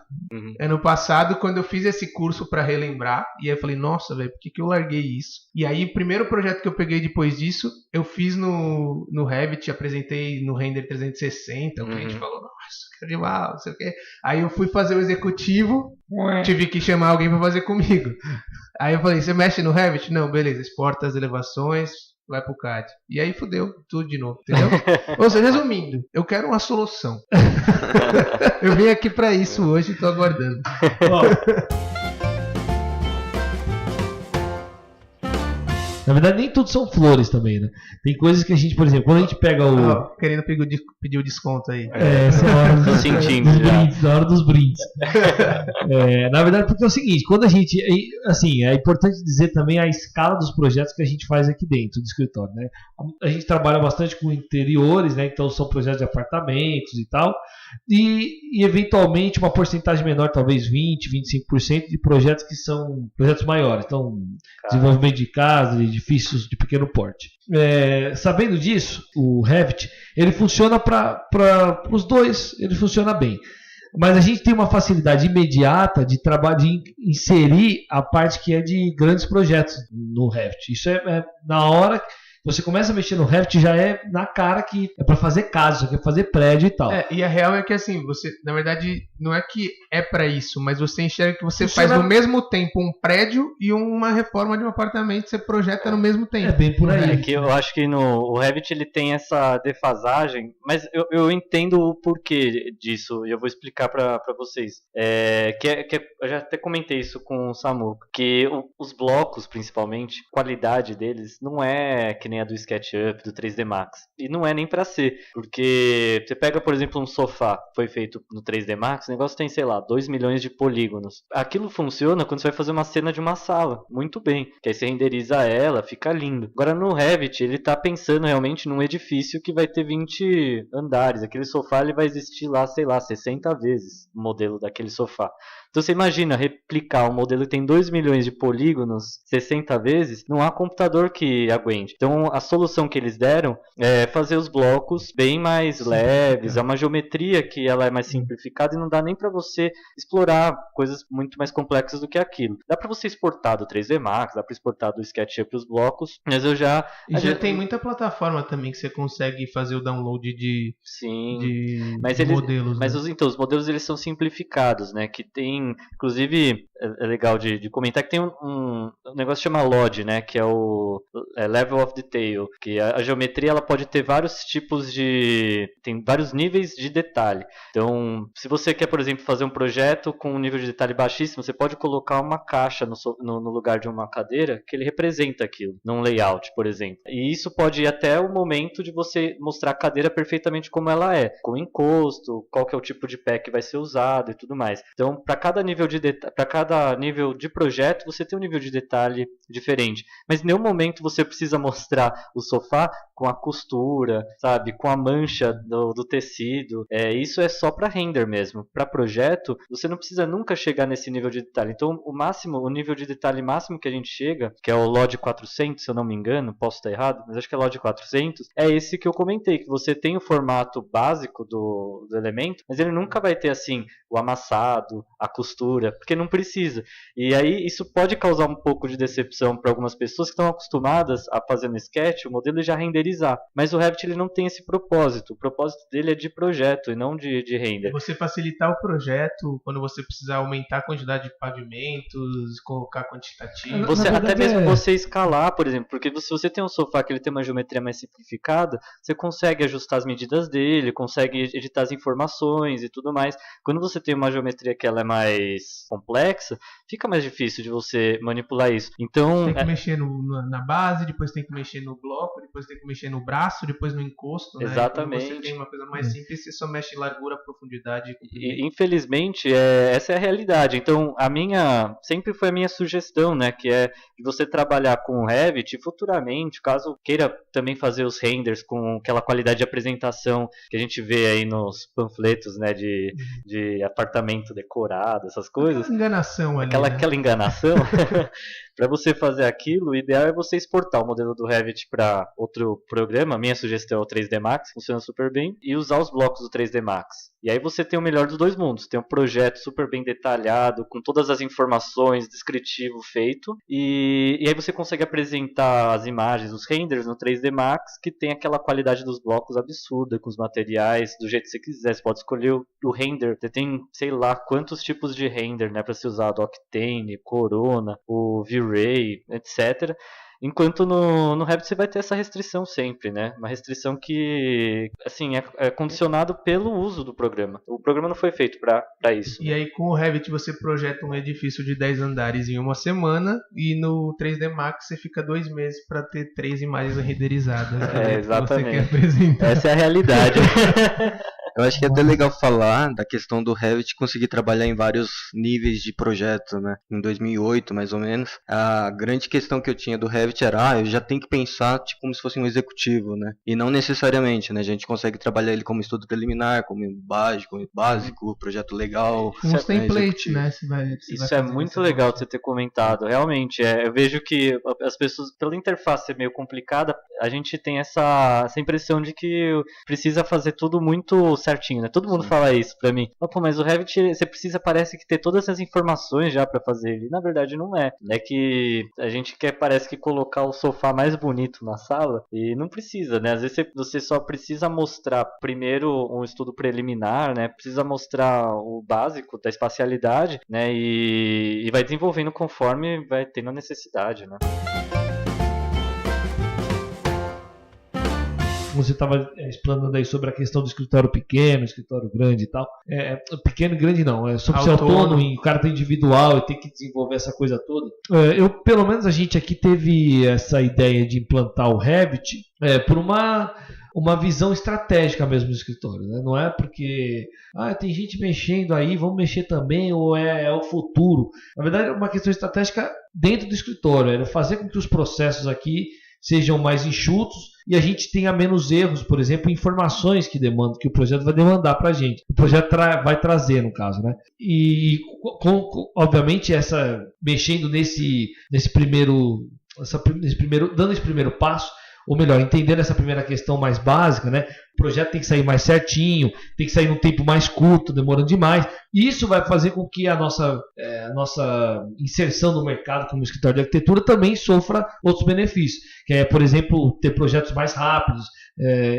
Ano passado, quando eu fiz esse curso pra relembrar, e aí eu falei, nossa, velho, por que eu larguei isso? E aí, o primeiro projeto que eu peguei depois disso, eu fiz no Revit, apresentei no Render 360, o cliente falou, nossa, que animal, não sei o quê. Aí eu fui fazer o executivo, tive que chamar alguém pra fazer comigo. Aí eu falei, você mexe no Revit? Não, beleza, exporta as elevações, vai pro CAD. E aí fudeu tudo de novo, entendeu? Ou seja, resumindo, eu quero uma solução. Eu vim aqui pra isso hoje e tô aguardando. Na verdade, nem tudo são flores também, né? Tem coisas que a gente, por exemplo, quando a gente pega o... Querendo pedir o desconto aí. Essa é a hora Tô sentindo dos já. brindes, na hora dos brindes. Na verdade, porque é o seguinte, quando a gente... Assim, é importante dizer também a escala dos projetos que a gente faz aqui dentro do escritório, né? A gente trabalha bastante com interiores, né? Então são projetos de apartamentos e tal. E eventualmente uma porcentagem menor, talvez 20-25% de projetos que são projetos maiores. Então, desenvolvimento de casa, de edifícios de pequeno porte. Sabendo disso, o Revit ele funciona para os dois, ele funciona bem. Mas a gente tem uma facilidade imediata de trabalho, de inserir a parte que é de grandes projetos no Revit. Isso é na hora que você começa a mexer no Revit, já é na cara que é para fazer casa, quer fazer prédio e tal. E a real é que assim, você, na verdade, não é que é para isso, mas você enxerga que você Funciona... faz no mesmo tempo um prédio e uma reforma de um apartamento, você projeta no mesmo tempo. É bem por aí. É que eu acho que o Revit ele tem essa defasagem, mas eu entendo o porquê disso e eu vou explicar para vocês. Eu já até comentei isso com o Samu, que os blocos, principalmente, a qualidade deles não é que nem a do SketchUp, do 3D Max. E não é nem pra ser, porque você pega, por exemplo, um sofá que foi feito no 3D Max, o negócio tem, sei lá, 2 milhões de polígonos. Aquilo funciona quando você vai fazer uma cena de uma sala, muito bem, que aí você renderiza ela, fica lindo. Agora no Revit, ele tá pensando realmente num edifício que vai ter 20 andares. Aquele sofá ele vai existir lá, sei lá, 60 vezes o modelo daquele sofá. Então você imagina replicar um modelo que tem 2 milhões de polígonos 60 vezes, não há computador que aguente. Então a solução que eles deram é fazer os blocos bem mais leves, é uma geometria que ela é mais simplificada e não dá nem para você explorar coisas muito mais complexas do que aquilo. Dá para você exportar do 3D Max, dá para exportar do SketchUp os blocos, mas eu já... tem muita plataforma também que você consegue fazer o download de modelos. Mas os modelos eles são simplificados, né? Que tem, inclusive, é legal de comentar que tem um negócio que chama LOD, né? Que é o Level of Detail, que a geometria ela pode ter vários tipos tem vários níveis de detalhe. Então, se você quer, por exemplo, fazer um projeto com um nível de detalhe baixíssimo, você pode colocar uma caixa no lugar de uma cadeira que ele representa aquilo, num layout, por exemplo. E isso pode ir até o momento de você mostrar a cadeira perfeitamente como ela é, com encosto, qual que é o tipo de pé que vai ser usado e tudo mais. Então, para cada nível de projeto, você tem um nível de detalhe diferente. Mas em nenhum momento você precisa mostrar o sofá com a costura, sabe, com a mancha do tecido. Isso é só para render mesmo. Para projeto, você não precisa nunca chegar nesse nível de detalhe. Então, o nível de detalhe máximo que a gente chega, que é o LOD 400, se eu não me engano, posso estar errado, mas acho que é LOD 400, é esse que eu comentei, que você tem o formato básico do elemento, mas ele nunca vai ter assim o amassado, a costura, porque não precisa. E aí isso pode causar um pouco de decepção para algumas pessoas que estão acostumadas a fazer no Sketch o modelo e já renderizar. Mas o Revit ele não tem esse propósito. O propósito dele é de projeto e não de render. Você facilitar o projeto quando você precisar aumentar a quantidade de pavimentos, colocar quantitativo. Até mesmo você escalar, por exemplo, porque se você tem um sofá que ele tem uma geometria mais simplificada, você consegue ajustar as medidas dele, consegue editar as informações e tudo mais. Quando você tem uma geometria que ela é mais complexa, fica mais difícil de você manipular isso. Então, tem que mexer na base, depois tem que mexer no bloco, depois tem que mexer no braço, depois no encosto. Exatamente. Né? Quando você tem uma coisa mais simples, você só mexe em largura, profundidade. E infelizmente, essa é a realidade. Então, sempre foi a minha sugestão, né, que é de você trabalhar com o Revit e futuramente, caso queira também fazer os renders com aquela qualidade de apresentação que a gente vê aí nos panfletos, né, de apartamento decorado, essas coisas. Aquela enganação ali. Aquela enganação. Para você fazer aquilo, o ideal é você exportar o modelo do Revit para outro programa. Minha sugestão é o 3D Max, funciona super bem, e usar os blocos do 3D Max. E aí você tem o melhor dos dois mundos. Tem um projeto super bem detalhado, com todas as informações, descritivo feito, e aí você consegue apresentar as imagens, os renders no 3D Max, que tem aquela qualidade dos blocos absurda, com os materiais, do jeito que você quiser. Você pode escolher o render. Você tem, sei lá, quantos tipos de render, né, para ser usado, Octane, Corona, o V-Ray, etc. Enquanto no Revit você vai ter essa restrição sempre, né? Uma restrição que, assim, é condicionado pelo uso do programa. O programa não foi feito para isso. E aí com o Revit você projeta um edifício de 10 andares em uma semana e no 3D Max você fica 2 meses para ter 3 imagens renderizadas. Exatamente. Que você quer apresentar. Essa é a realidade. Eu acho que é até legal falar da questão do Revit conseguir trabalhar em vários níveis de projeto, né? Em 2008, mais ou menos, a grande questão que eu tinha do Revit era, eu já tenho que pensar tipo, como se fosse um executivo, né? E não necessariamente, né? A gente consegue trabalhar ele como estudo preliminar, como básico, projeto legal. Uns templates, executivo. né? Isso é muito legal de você ter comentado. Realmente, eu vejo que as pessoas, pela interface ser meio complicada, a gente tem essa impressão de que precisa fazer tudo muito certinho, né? Todo mundo fala isso pra mim. Pô, mas o Revit, você precisa, parece que ter todas essas informações já pra fazer ele. Na verdade, não é. É que a gente quer, parece que colocar o sofá mais bonito na sala e não precisa, né? Às vezes você só precisa mostrar primeiro um estudo preliminar, né? Precisa mostrar o básico da espacialidade, né? E vai desenvolvendo conforme vai tendo a necessidade, né? Você estava explanando aí sobre a questão do escritório pequeno, escritório grande e tal. Pequeno e grande não, sobre ser autônomo e o cara tá individual e tem que desenvolver essa coisa toda. Pelo menos a gente aqui teve essa ideia de implantar o Revit por uma visão estratégica mesmo do escritório, né? Não é porque tem gente mexendo aí, vamos mexer também, ou é o futuro. Na verdade é uma questão estratégica dentro do escritório, é fazer com que os processos aqui sejam mais enxutos e a gente tenha menos erros, por exemplo, informações que o projeto vai demandar para a gente. O projeto vai trazer, no caso, né? E, obviamente, mexendo nesse primeiro, dando esse primeiro passo, ou melhor, entendendo essa primeira questão mais básica, né? O projeto tem que sair mais certinho, tem que sair num tempo mais curto, demorando demais. E isso vai fazer com que a nossa inserção no mercado como escritório de arquitetura também sofra outros benefícios, que é, por exemplo, ter projetos mais rápidos,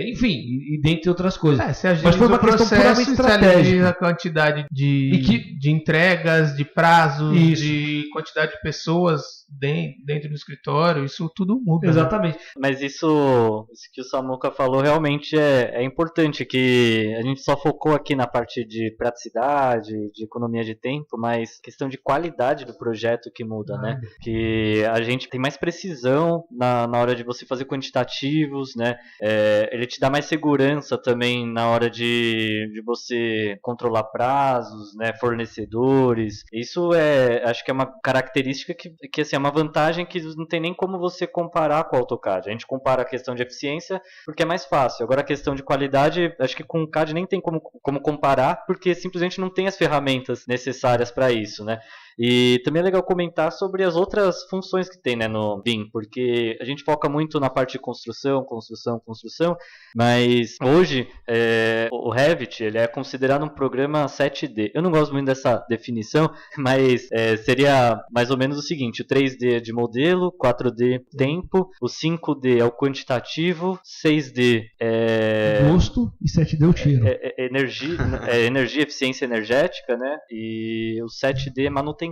enfim, e dentre outras coisas. Mas foi uma questão puramente estratégica. A quantidade de entregas, de prazos, de quantidade de pessoas dentro do escritório, isso tudo muda. Exatamente. Né? Mas isso que o Samuca falou realmente é importante, que a gente só focou aqui na parte de praticidade, de economia de tempo, mas questão de qualidade do projeto que muda, né? Que a gente tem mais precisão na hora de você fazer quantitativos, né? Ele te dá mais segurança também na hora de você controlar prazos, né? Fornecedores. Isso acho que é uma característica que assim, é uma vantagem que não tem nem como você comparar com o AutoCAD. A gente compara a questão de eficiência porque é mais fácil. Agora a questão de qualidade, acho que com o CAD nem tem como comparar, porque simplesmente não tem as ferramentas necessárias para isso, né? E também é legal comentar sobre as outras funções que tem, né, no BIM, porque a gente foca muito na parte de construção, mas hoje o Revit ele é considerado um programa 7D. Eu não gosto muito dessa definição, mas seria mais ou menos o seguinte: o 3D é de modelo, 4D tempo, o 5D é o quantitativo, 6D é gosto e 7D o cheiro. Energia, eficiência energética, né? E o 7D é manutenção.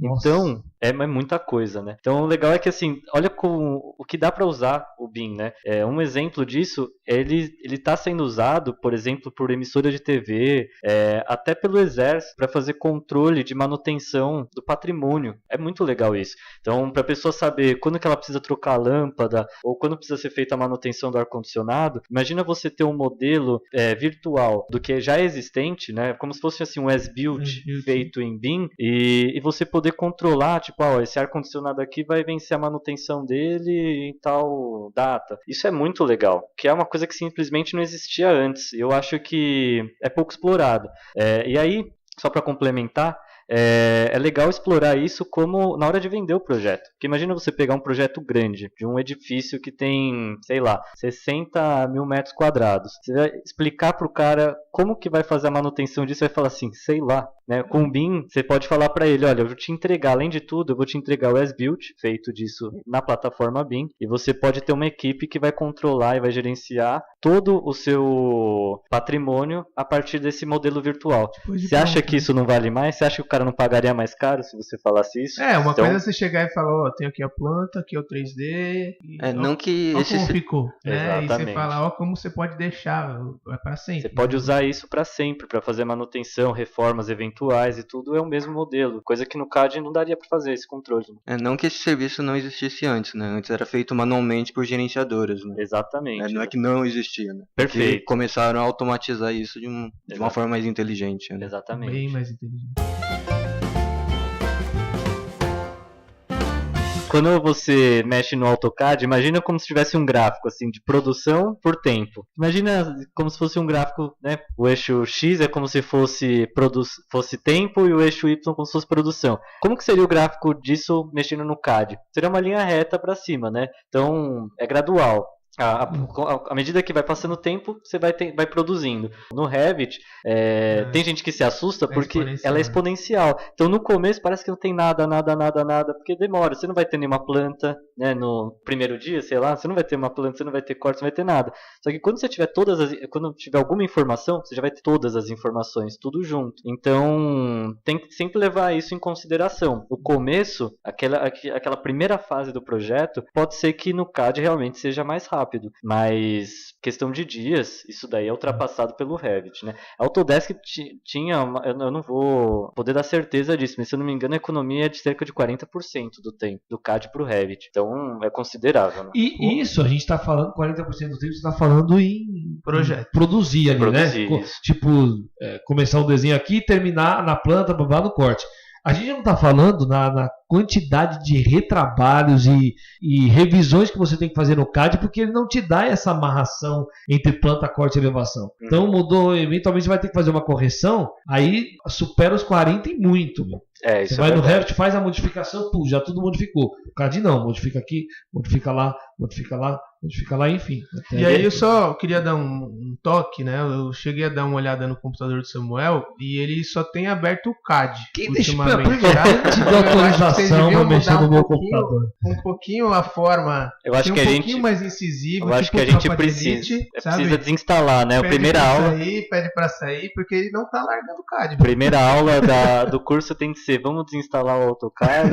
Então, é muita coisa, né? Então, o legal é que, assim, olha o que dá para usar o BIM, né? Um exemplo disso, ele está sendo usado, por exemplo, por emissora de TV, até pelo Exército, para fazer controle de manutenção do patrimônio. É muito legal isso. Então, para a pessoa saber quando que ela precisa trocar a lâmpada, ou quando precisa ser feita a manutenção do ar-condicionado, imagina você ter um modelo virtual do que já é existente, né? Como se fosse assim, um as-built feito em BIM, e você poder controlar, tipo, esse ar-condicionado aqui vai vencer a manutenção dele em tal data. Isso é muito legal, que é uma coisa que simplesmente não existia antes. Eu acho que é pouco explorado. E aí, só para complementar, é legal explorar isso como na hora de vender o projeto. Porque imagina você pegar um projeto grande, de um edifício que tem, sei lá, 60 mil metros quadrados. Você vai explicar para o cara como que vai fazer a manutenção disso, vai falar assim, sei lá. né? Com o BIM, você pode falar para ele, olha, eu vou te entregar, além de tudo, eu vou te entregar o as-built, feito disso na plataforma BIM, e você pode ter uma equipe que vai controlar e vai gerenciar todo o seu patrimônio a partir desse modelo virtual. Você acha que isso não vale mais? Você acha que o cara não pagaria mais caro se você falasse isso? Uma coisa é você chegar e falar, ó, tenho aqui a planta, aqui é o 3D. Não que ó esse... como ficou. Né? E você Exatamente. fala, ó, como você pode deixar, é para sempre. Você pode usar isso para sempre, para fazer manutenção, reformas eventuais e tudo é o mesmo modelo. Coisa que no CAD não daria para fazer esse controle. Não que esse serviço não existisse antes, né? Antes era feito manualmente por gerenciadoras, né? Exatamente. Não é que não existia, né? Perfeito. Porque começaram a automatizar isso de uma forma mais inteligente, né? Exatamente. Bem mais inteligente. Quando você mexe no AutoCAD, imagina como se tivesse um gráfico assim de produção por tempo. Imagina como se fosse um gráfico, né? O eixo X é como se fosse tempo e o eixo Y como se fosse produção. Como que seria o gráfico disso mexendo no CAD? Seria uma linha reta para cima, né? Então é gradual. À medida que vai passando o tempo, você vai produzindo. No Revit, tem gente que se assusta porque ela é exponencial. Então no começo parece que não tem nada, porque demora. Você não vai ter nenhuma planta, né? No primeiro dia, sei lá, você não vai ter uma planta, você não vai ter corte, você não vai ter nada. Só que quando você tiver quando tiver alguma informação, você já vai ter todas as informações, tudo junto. Então tem que sempre levar isso em consideração. O começo, aquela primeira fase do projeto, pode ser que no CAD realmente seja mais rápido. Mas questão de dias, isso daí é ultrapassado pelo Revit, né? A Autodesk tinha, eu não vou poder dar certeza disso, mas se eu não me engano a economia é de cerca de 40% do tempo, do CAD para o Revit. Então é considerável, né? E isso, a gente está falando, 40% do tempo, você está falando em projeto. Produzir ali, Produzir, né? isso. Tipo, começar um desenho aqui, terminar na planta, babá no corte. A gente não está falando na quantidade de retrabalhos e revisões que você tem que fazer no CAD, porque ele não te dá essa amarração entre planta, corte e elevação. Então mudou, eventualmente você vai ter que fazer uma correção, aí supera os 40 e muito. Meu. Isso você vai no verdade. Revit, faz a modificação, já tudo modificou. O CAD não, modifica aqui, modifica lá, enfim. E aí eu só queria dar um toque, né? Eu cheguei a dar uma olhada no computador do Samuel e ele só tem aberto o CAD. Quem deixa ultimamente. te dá autorização para mexer no meu computador? Um pouquinho a forma. Eu acho que a gente mais incisivo. Eu acho que a gente precisa desinstalar, né? A primeira aula. Pede pra sair, porque ele não tá largando o CAD. Primeira aula do curso tem que ser: vamos desinstalar o AutoCAD.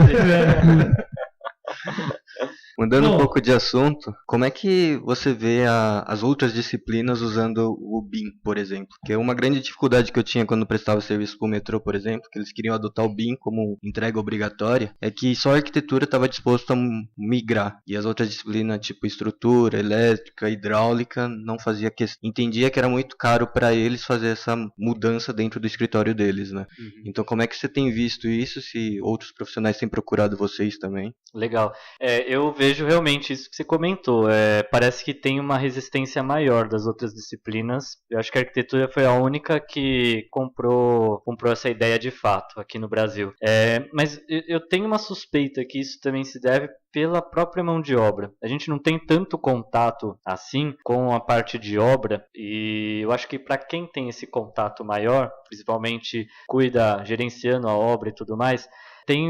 Mudando um pouco de assunto, como é que você vê as outras disciplinas usando o BIM, por exemplo? Que é uma grande dificuldade que eu tinha quando prestava serviço para o metrô, por exemplo, que eles queriam adotar o BIM como entrega obrigatória, é que só a arquitetura estava disposto a migrar. E as outras disciplinas, tipo estrutura, elétrica, hidráulica, não fazia questão. Entendia que era muito caro para eles fazer essa mudança dentro do escritório deles, né? Então como é que você tem visto isso, se outros profissionais têm procurado vocês também? Legal. Eu vejo realmente isso que você comentou. Parece que tem uma resistência maior das outras disciplinas. Eu acho que a arquitetura foi a única que comprou essa ideia de fato aqui no Brasil. Mas eu tenho uma suspeita que isso também se deve pela própria mão de obra. A gente não tem tanto contato assim com a parte de obra e eu acho que para quem tem esse contato maior, principalmente gerenciando a obra e tudo mais, tem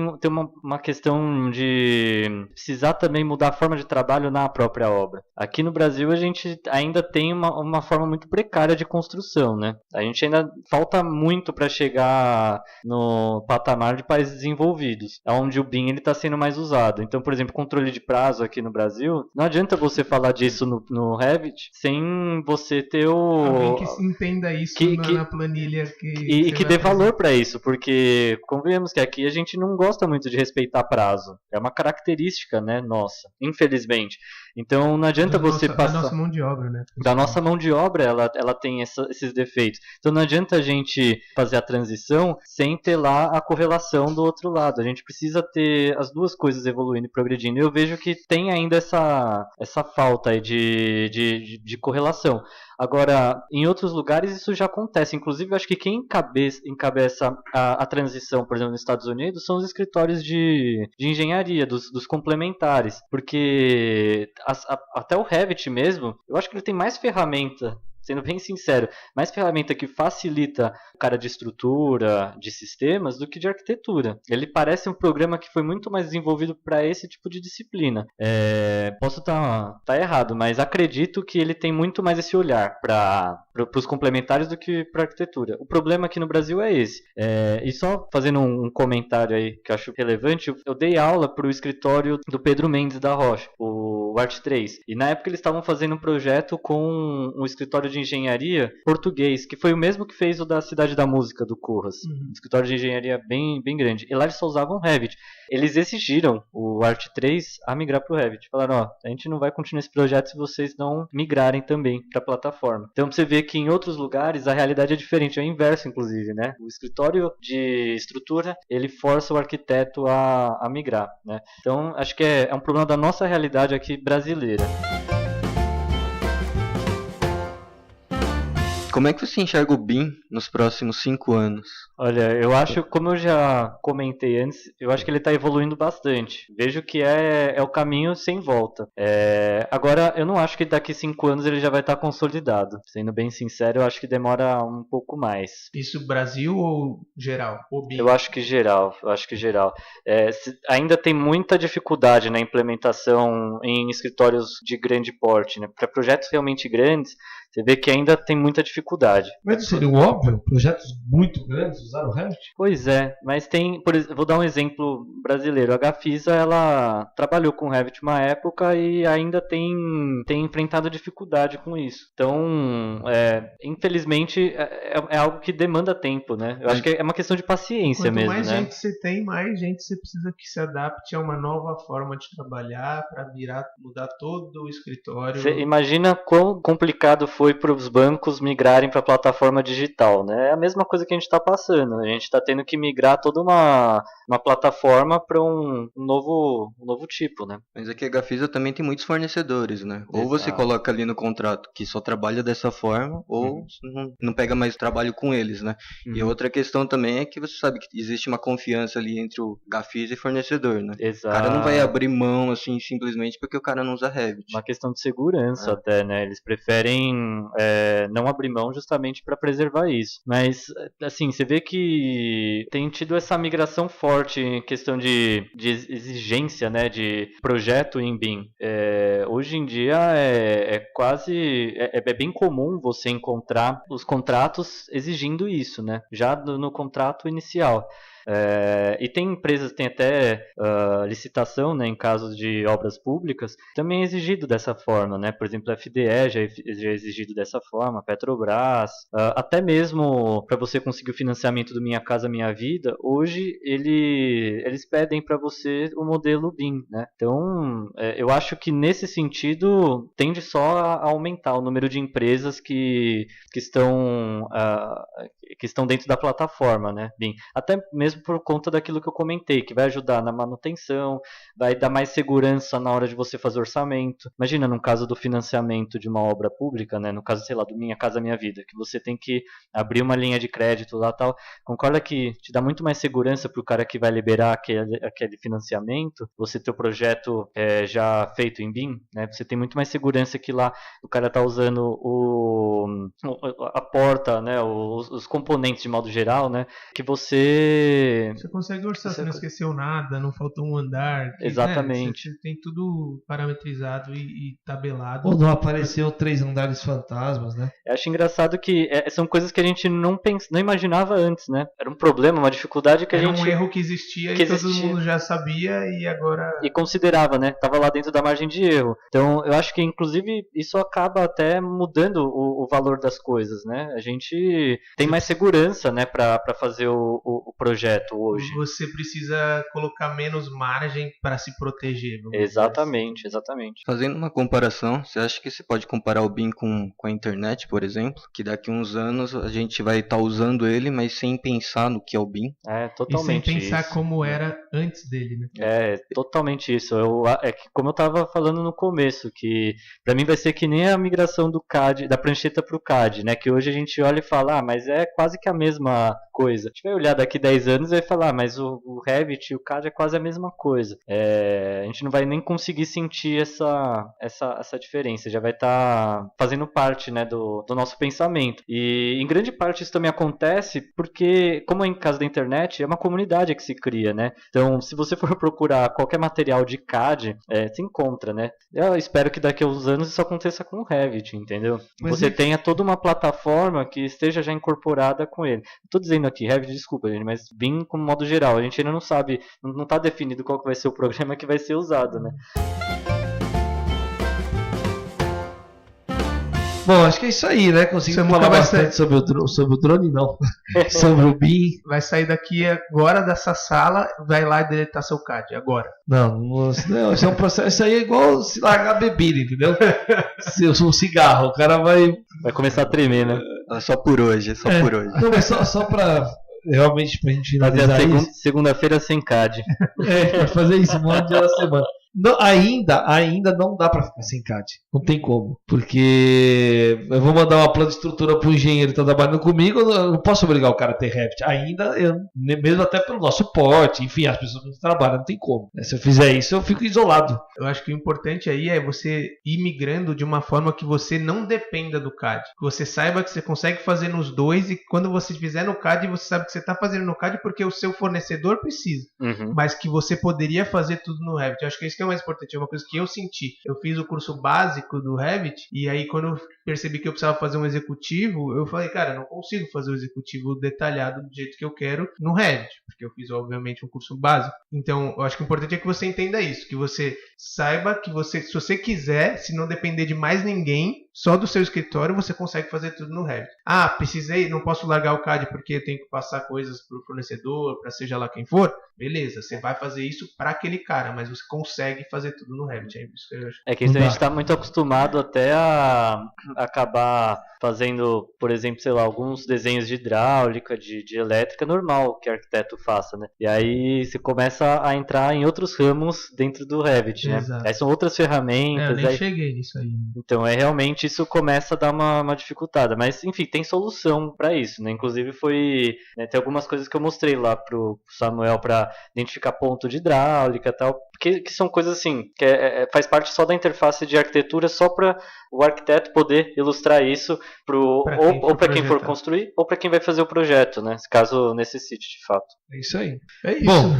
uma questão de precisar também mudar a forma de trabalho na própria obra. Aqui no Brasil a gente ainda tem uma forma muito precária de construção, né? A gente ainda falta muito para chegar no patamar de países desenvolvidos, onde o BIM está sendo mais usado. Então, por exemplo, controle de prazo aqui no Brasil, não adianta você falar disso no Revit sem você ter alguém que entenda isso na planilha e que dê valor para isso, porque convenhamos que aqui a gente não gosta muito de respeitar prazo. É uma característica, né, nossa, infelizmente. Então não adianta você passar... Da nossa mão de obra, né? Da nossa mão de obra, ela tem esses defeitos. Então não adianta a gente fazer a transição sem ter lá a correlação do outro lado. A gente precisa ter as duas coisas evoluindo e progredindo. Eu vejo que tem ainda essa falta aí de correlação. Agora, em outros lugares isso já acontece. Inclusive, eu acho que quem encabeça a transição, por exemplo, nos Estados Unidos, são os escritórios de engenharia, dos complementares. Porque até o Revit mesmo, eu acho que ele tem mais ferramenta sendo bem sincero, mais ferramenta que facilita o cara de estrutura, de sistemas, do que de arquitetura. Ele parece um programa que foi muito mais desenvolvido para esse tipo de disciplina. Posso estar errado, mas acredito que ele tem muito mais esse olhar para os complementares do que para a arquitetura. O problema aqui no Brasil é esse. E só fazendo um comentário aí que eu acho relevante, eu dei aula para o escritório do Pedro Mendes da Rocha, o Art 3. E na época eles estavam fazendo um projeto com um escritório de engenharia português, que foi o mesmo que fez o da Cidade da Música, do Curras. Um escritório de engenharia bem, bem grande. E lá eles só usavam Revit. Eles exigiram o Art 3 a migrar para o Revit. Falaram, a gente não vai continuar esse projeto se vocês não migrarem também para a plataforma. Então você vê que em outros lugares a realidade é diferente, é o inverso inclusive, né? O escritório de estrutura, ele força o arquiteto a migrar, né? Então acho que é um problema da nossa realidade aqui brasileira. Como é que você enxerga o BIM nos próximos 5 anos? Olha, eu acho, como eu já comentei antes, eu acho que ele está evoluindo bastante. Vejo que é o caminho sem volta. Agora, eu não acho que daqui 5 anos ele já vai estar consolidado. Sendo bem sincero, eu acho que demora um pouco mais. Isso Brasil ou geral? Ou BIM? Eu acho que geral. Ainda tem muita dificuldade na implementação em escritórios de grande porte, né? Para projetos realmente grandes, você vê que ainda tem muita dificuldade. Mas seria óbvio, projetos muito grandes usaram o Revit? Pois é, mas tem, vou dar um exemplo brasileiro. A Gafisa, ela trabalhou com Revit uma época e ainda tem enfrentado dificuldade com isso. Então, infelizmente, é algo que demanda tempo, né? Eu acho que é uma questão de paciência mesmo, né? Quanto mais gente você tem, mais gente você precisa que se adapte a uma nova forma de trabalhar para mudar todo o escritório. Você imagina quão complicado foi para os bancos migrarem para a plataforma digital, né? É a mesma coisa que a gente está passando. A gente está tendo que migrar toda uma plataforma para um novo tipo, né? Mas aqui a Gafisa também tem muitos fornecedores, né? Exato. Ou você coloca ali no contrato que só trabalha dessa forma, ou não pega mais trabalho com eles, né? E outra questão também é que você sabe que existe uma confiança ali entre o Gafisa e fornecedor, né? Exato. O cara não vai abrir mão assim simplesmente porque o cara não usa Revit. Uma questão de segurança até, né? Eles preferem não abrir mão justamente para preservar isso. Mas, assim, você vê que tem tido essa migração forte em questão de exigência, né? De projeto em BIM. Hoje em dia é bem comum você encontrar os contratos exigindo isso, né? Já no contrato inicial. E tem empresas, tem até licitação, né, em casos de obras públicas, também é exigido dessa forma, né? Por exemplo, a FDE já é exigido dessa forma, Petrobras, até mesmo para você conseguir o financiamento do Minha Casa Minha Vida, hoje eles pedem para você o modelo BIM, né? Então, eu acho que nesse sentido tende só a aumentar o número de empresas que estão dentro da plataforma, né, BIM. Até mesmo por conta daquilo que eu comentei, que vai ajudar na manutenção, vai dar mais segurança na hora de você fazer orçamento. Imagina, no caso do financiamento de uma obra pública, né, no caso, sei lá, do Minha Casa Minha Vida, que você tem que abrir uma linha de crédito lá e tal. Concorda que te dá muito mais segurança para o cara que vai liberar aquele financiamento, você ter o projeto já feito em BIM, né? Você tem muito mais segurança que lá o cara tá usando a porta, né, os componentes de modo geral, né, que você consegue orçar, você não esqueceu nada, não faltou um andar. Exatamente. Né? Você tem tudo parametrizado e tabelado. Ou não apareceu 3 andares fantasmas, né? Eu acho engraçado que são coisas que a gente não imaginava antes, né? Era um problema, uma dificuldade que era um erro que existia e todo mundo já sabia e agora... E considerava, né? Tava lá dentro da margem de erro. Então, eu acho que, inclusive, isso acaba até mudando o valor das coisas, né? A gente tem mais segurança, né, para fazer o projeto hoje. Você precisa colocar menos margem para se proteger. Exatamente. Fazendo uma comparação, você acha que você pode comparar o BIM com a internet, por exemplo? Que daqui a uns anos a gente vai estar usando ele, mas sem pensar no que é o BIM? Totalmente. E sem pensar como era antes dele, né? Totalmente isso. Como eu estava falando no começo, que para mim vai ser que nem a migração do CAD, da prancheta para o CAD, né? Que hoje a gente olha e fala, mas é quase que a mesma coisa. A gente vai olhar daqui 10 anos e vai falar, mas o Revit e o CAD é quase a mesma coisa. A gente não vai nem conseguir sentir essa diferença, já vai estar fazendo parte, né, do nosso pensamento. E em grande parte isso também acontece porque, como é em caso da internet, é uma comunidade que se cria, né? Então, se você for procurar qualquer material de CAD, se encontra, né? Eu espero que daqui a uns anos isso aconteça com o Revit, entendeu? Mas Você tenha toda uma plataforma que esteja já incorporada com ele. Estou dizendo aqui, Revit, desculpa, gente, mas BIM como modo geral. A gente ainda não sabe, não está definido qual que vai ser o programa que vai ser usado, né? Bom, acho que é isso aí, né? Conseguimos falar bastante sobre o drone, não. Sobre o BIM. Vai sair daqui agora dessa sala, vai lá e deletar seu CAD, agora. Não, isso é um processo. Isso aí é igual se largar bebida, entendeu? Se eu sou um cigarro, o cara vai começar a tremer, né? Só por hoje, por hoje. Não, mas só pra realmente pra gente finalizar isso. Segunda-feira sem CAD. Pra fazer isso, um dia da semana. Não, ainda não dá pra ficar sem CAD. Não tem como. Porque eu vou mandar uma planta de estrutura pro engenheiro que tá trabalhando comigo, eu não posso obrigar o cara a ter Revit. Ainda, mesmo até pelo nosso porte, enfim, as pessoas que trabalham, não tem como. Se eu fizer isso, eu fico isolado. Eu acho que o importante aí é você ir migrando de uma forma que você não dependa do CAD. Que você saiba que você consegue fazer nos dois e quando você fizer no CAD, você sabe que você tá fazendo no CAD porque o seu fornecedor precisa. Uhum. Mas que você poderia fazer tudo no Revit. Eu acho que isso que é mais importante, é uma coisa que eu senti. Eu fiz o curso básico do Revit e aí quando eu percebi que eu precisava fazer um executivo, eu falei, cara, eu não consigo fazer o executivo detalhado do jeito que eu quero no Revit, porque eu fiz obviamente um curso básico. Então, eu acho que o importante é que você entenda isso, que você saiba que você, se você quiser, se não depender de mais ninguém, só do seu escritório você consegue fazer tudo no Revit. Ah, precisei, não posso largar o CAD porque eu tenho que passar coisas para o fornecedor, para seja lá quem for. Beleza, você vai fazer isso para aquele cara, mas você consegue fazer tudo no Revit. É isso que eu acho. É que isso a gente está muito acostumado até a acabar fazendo, por exemplo, sei lá, alguns desenhos de hidráulica, de elétrica normal que arquiteto faça, né? E aí você começa a entrar em outros ramos dentro do Revit, né? Exato. Aí são outras ferramentas. Eu nem cheguei nisso aí. Então, realmente isso começa a dar uma dificultada. Mas, enfim, tem solução para isso, né? Inclusive tem algumas coisas que eu mostrei lá pro Samuel para identificar ponto de hidráulica e tal, que são coisas assim, que faz parte só da interface de arquitetura, só para o arquiteto poder ilustrar isso ou para quem for construir, ou para quem vai fazer o projeto, né? Caso necessite, de fato. É isso aí. É isso. Bom,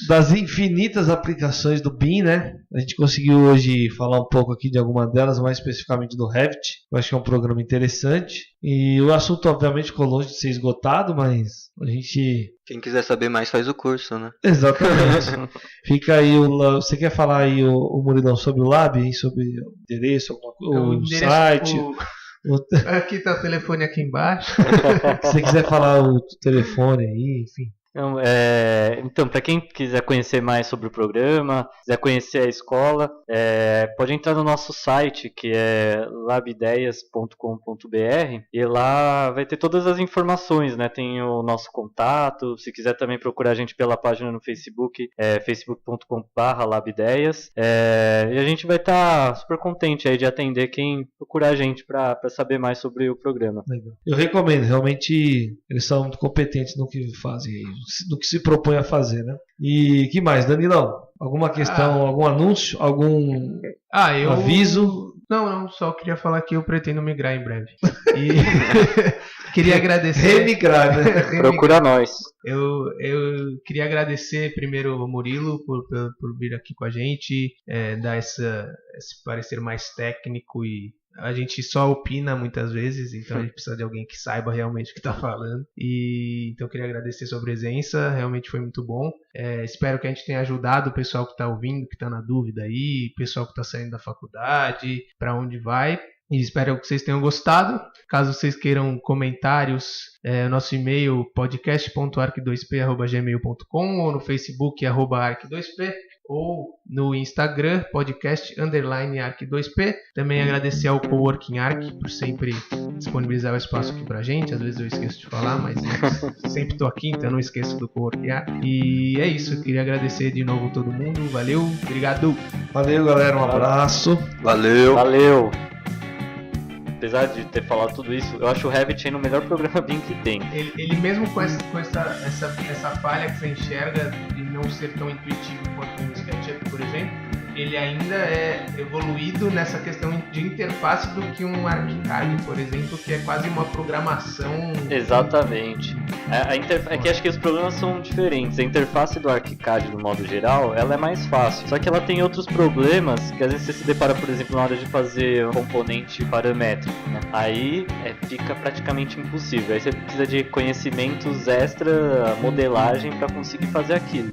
das infinitas aplicações do BIM, né? A gente conseguiu hoje falar um pouco aqui de alguma delas, mais especificamente do Revit. Eu acho que é um programa interessante. E o assunto, obviamente, ficou longe de ser esgotado, mas a gente... Quem quiser saber mais, faz o curso, né? Exatamente. Fica aí você quer falar aí, o Murilão, sobre o Lab, hein? Sobre o endereço, alguma coisa, o site... Aqui tá o telefone aqui embaixo. Se você quiser falar o telefone aí, enfim. Então, para quem quiser conhecer mais sobre o programa, quiser conhecer a escola, pode entrar no nosso site, que é labideias.com.br, e lá vai ter todas as informações, né? Tem o nosso contato, se quiser também procurar a gente pela página no Facebook, facebook.com/labideias, e a gente vai estar super contente aí de atender quem procurar a gente para saber mais sobre o programa. Legal. Eu recomendo, realmente eles são muito competentes no que fazem aí, do que se propõe a fazer, né? E que mais, Danilão? Alguma questão, algum anúncio, algum aviso? Não, só queria falar que eu pretendo migrar em breve. E queria agradecer. Remigrar, né? Procura nós. Eu queria agradecer primeiro ao Murilo por vir aqui com a gente, dar esse parecer mais técnico e a gente só opina muitas vezes, então a gente precisa de alguém que saiba realmente o que está falando. E então eu queria agradecer sua presença, realmente foi muito bom. Espero que a gente tenha ajudado o pessoal que está ouvindo, que está na dúvida aí, o pessoal que está saindo da faculdade, para onde vai. E espero que vocês tenham gostado. Caso vocês queiram comentários, nosso e-mail podcast.arc2p@gmail.com ou no Facebook @arc2p ou no Instagram podcast_arc2p. Também agradecer ao Coworking Arc por sempre disponibilizar o espaço aqui pra gente. Às vezes eu esqueço de falar, mas sempre tô aqui, então eu não esqueço do Coworking Arc. E é isso, eu queria agradecer de novo todo mundo. Valeu, obrigado. Valeu, galera, um abraço. Valeu. apesar de ter falado tudo isso, eu acho o Revit ainda o melhor programa BIM que tem. Ele mesmo com essa falha que você enxerga de não ser tão intuitivo quanto no SketchUp, por exemplo, ele ainda é evoluído nessa questão de interface do que um ArchiCAD, por exemplo, que é quase uma programação. Exatamente. É que acho que os problemas são diferentes. A interface do ArchiCAD, do modo geral, ela é mais fácil. Só que ela tem outros problemas que às vezes você se depara, por exemplo, na hora de fazer um componente paramétrico, né? Aí fica praticamente impossível. Aí você precisa de conhecimentos extra, modelagem, para conseguir fazer aquilo.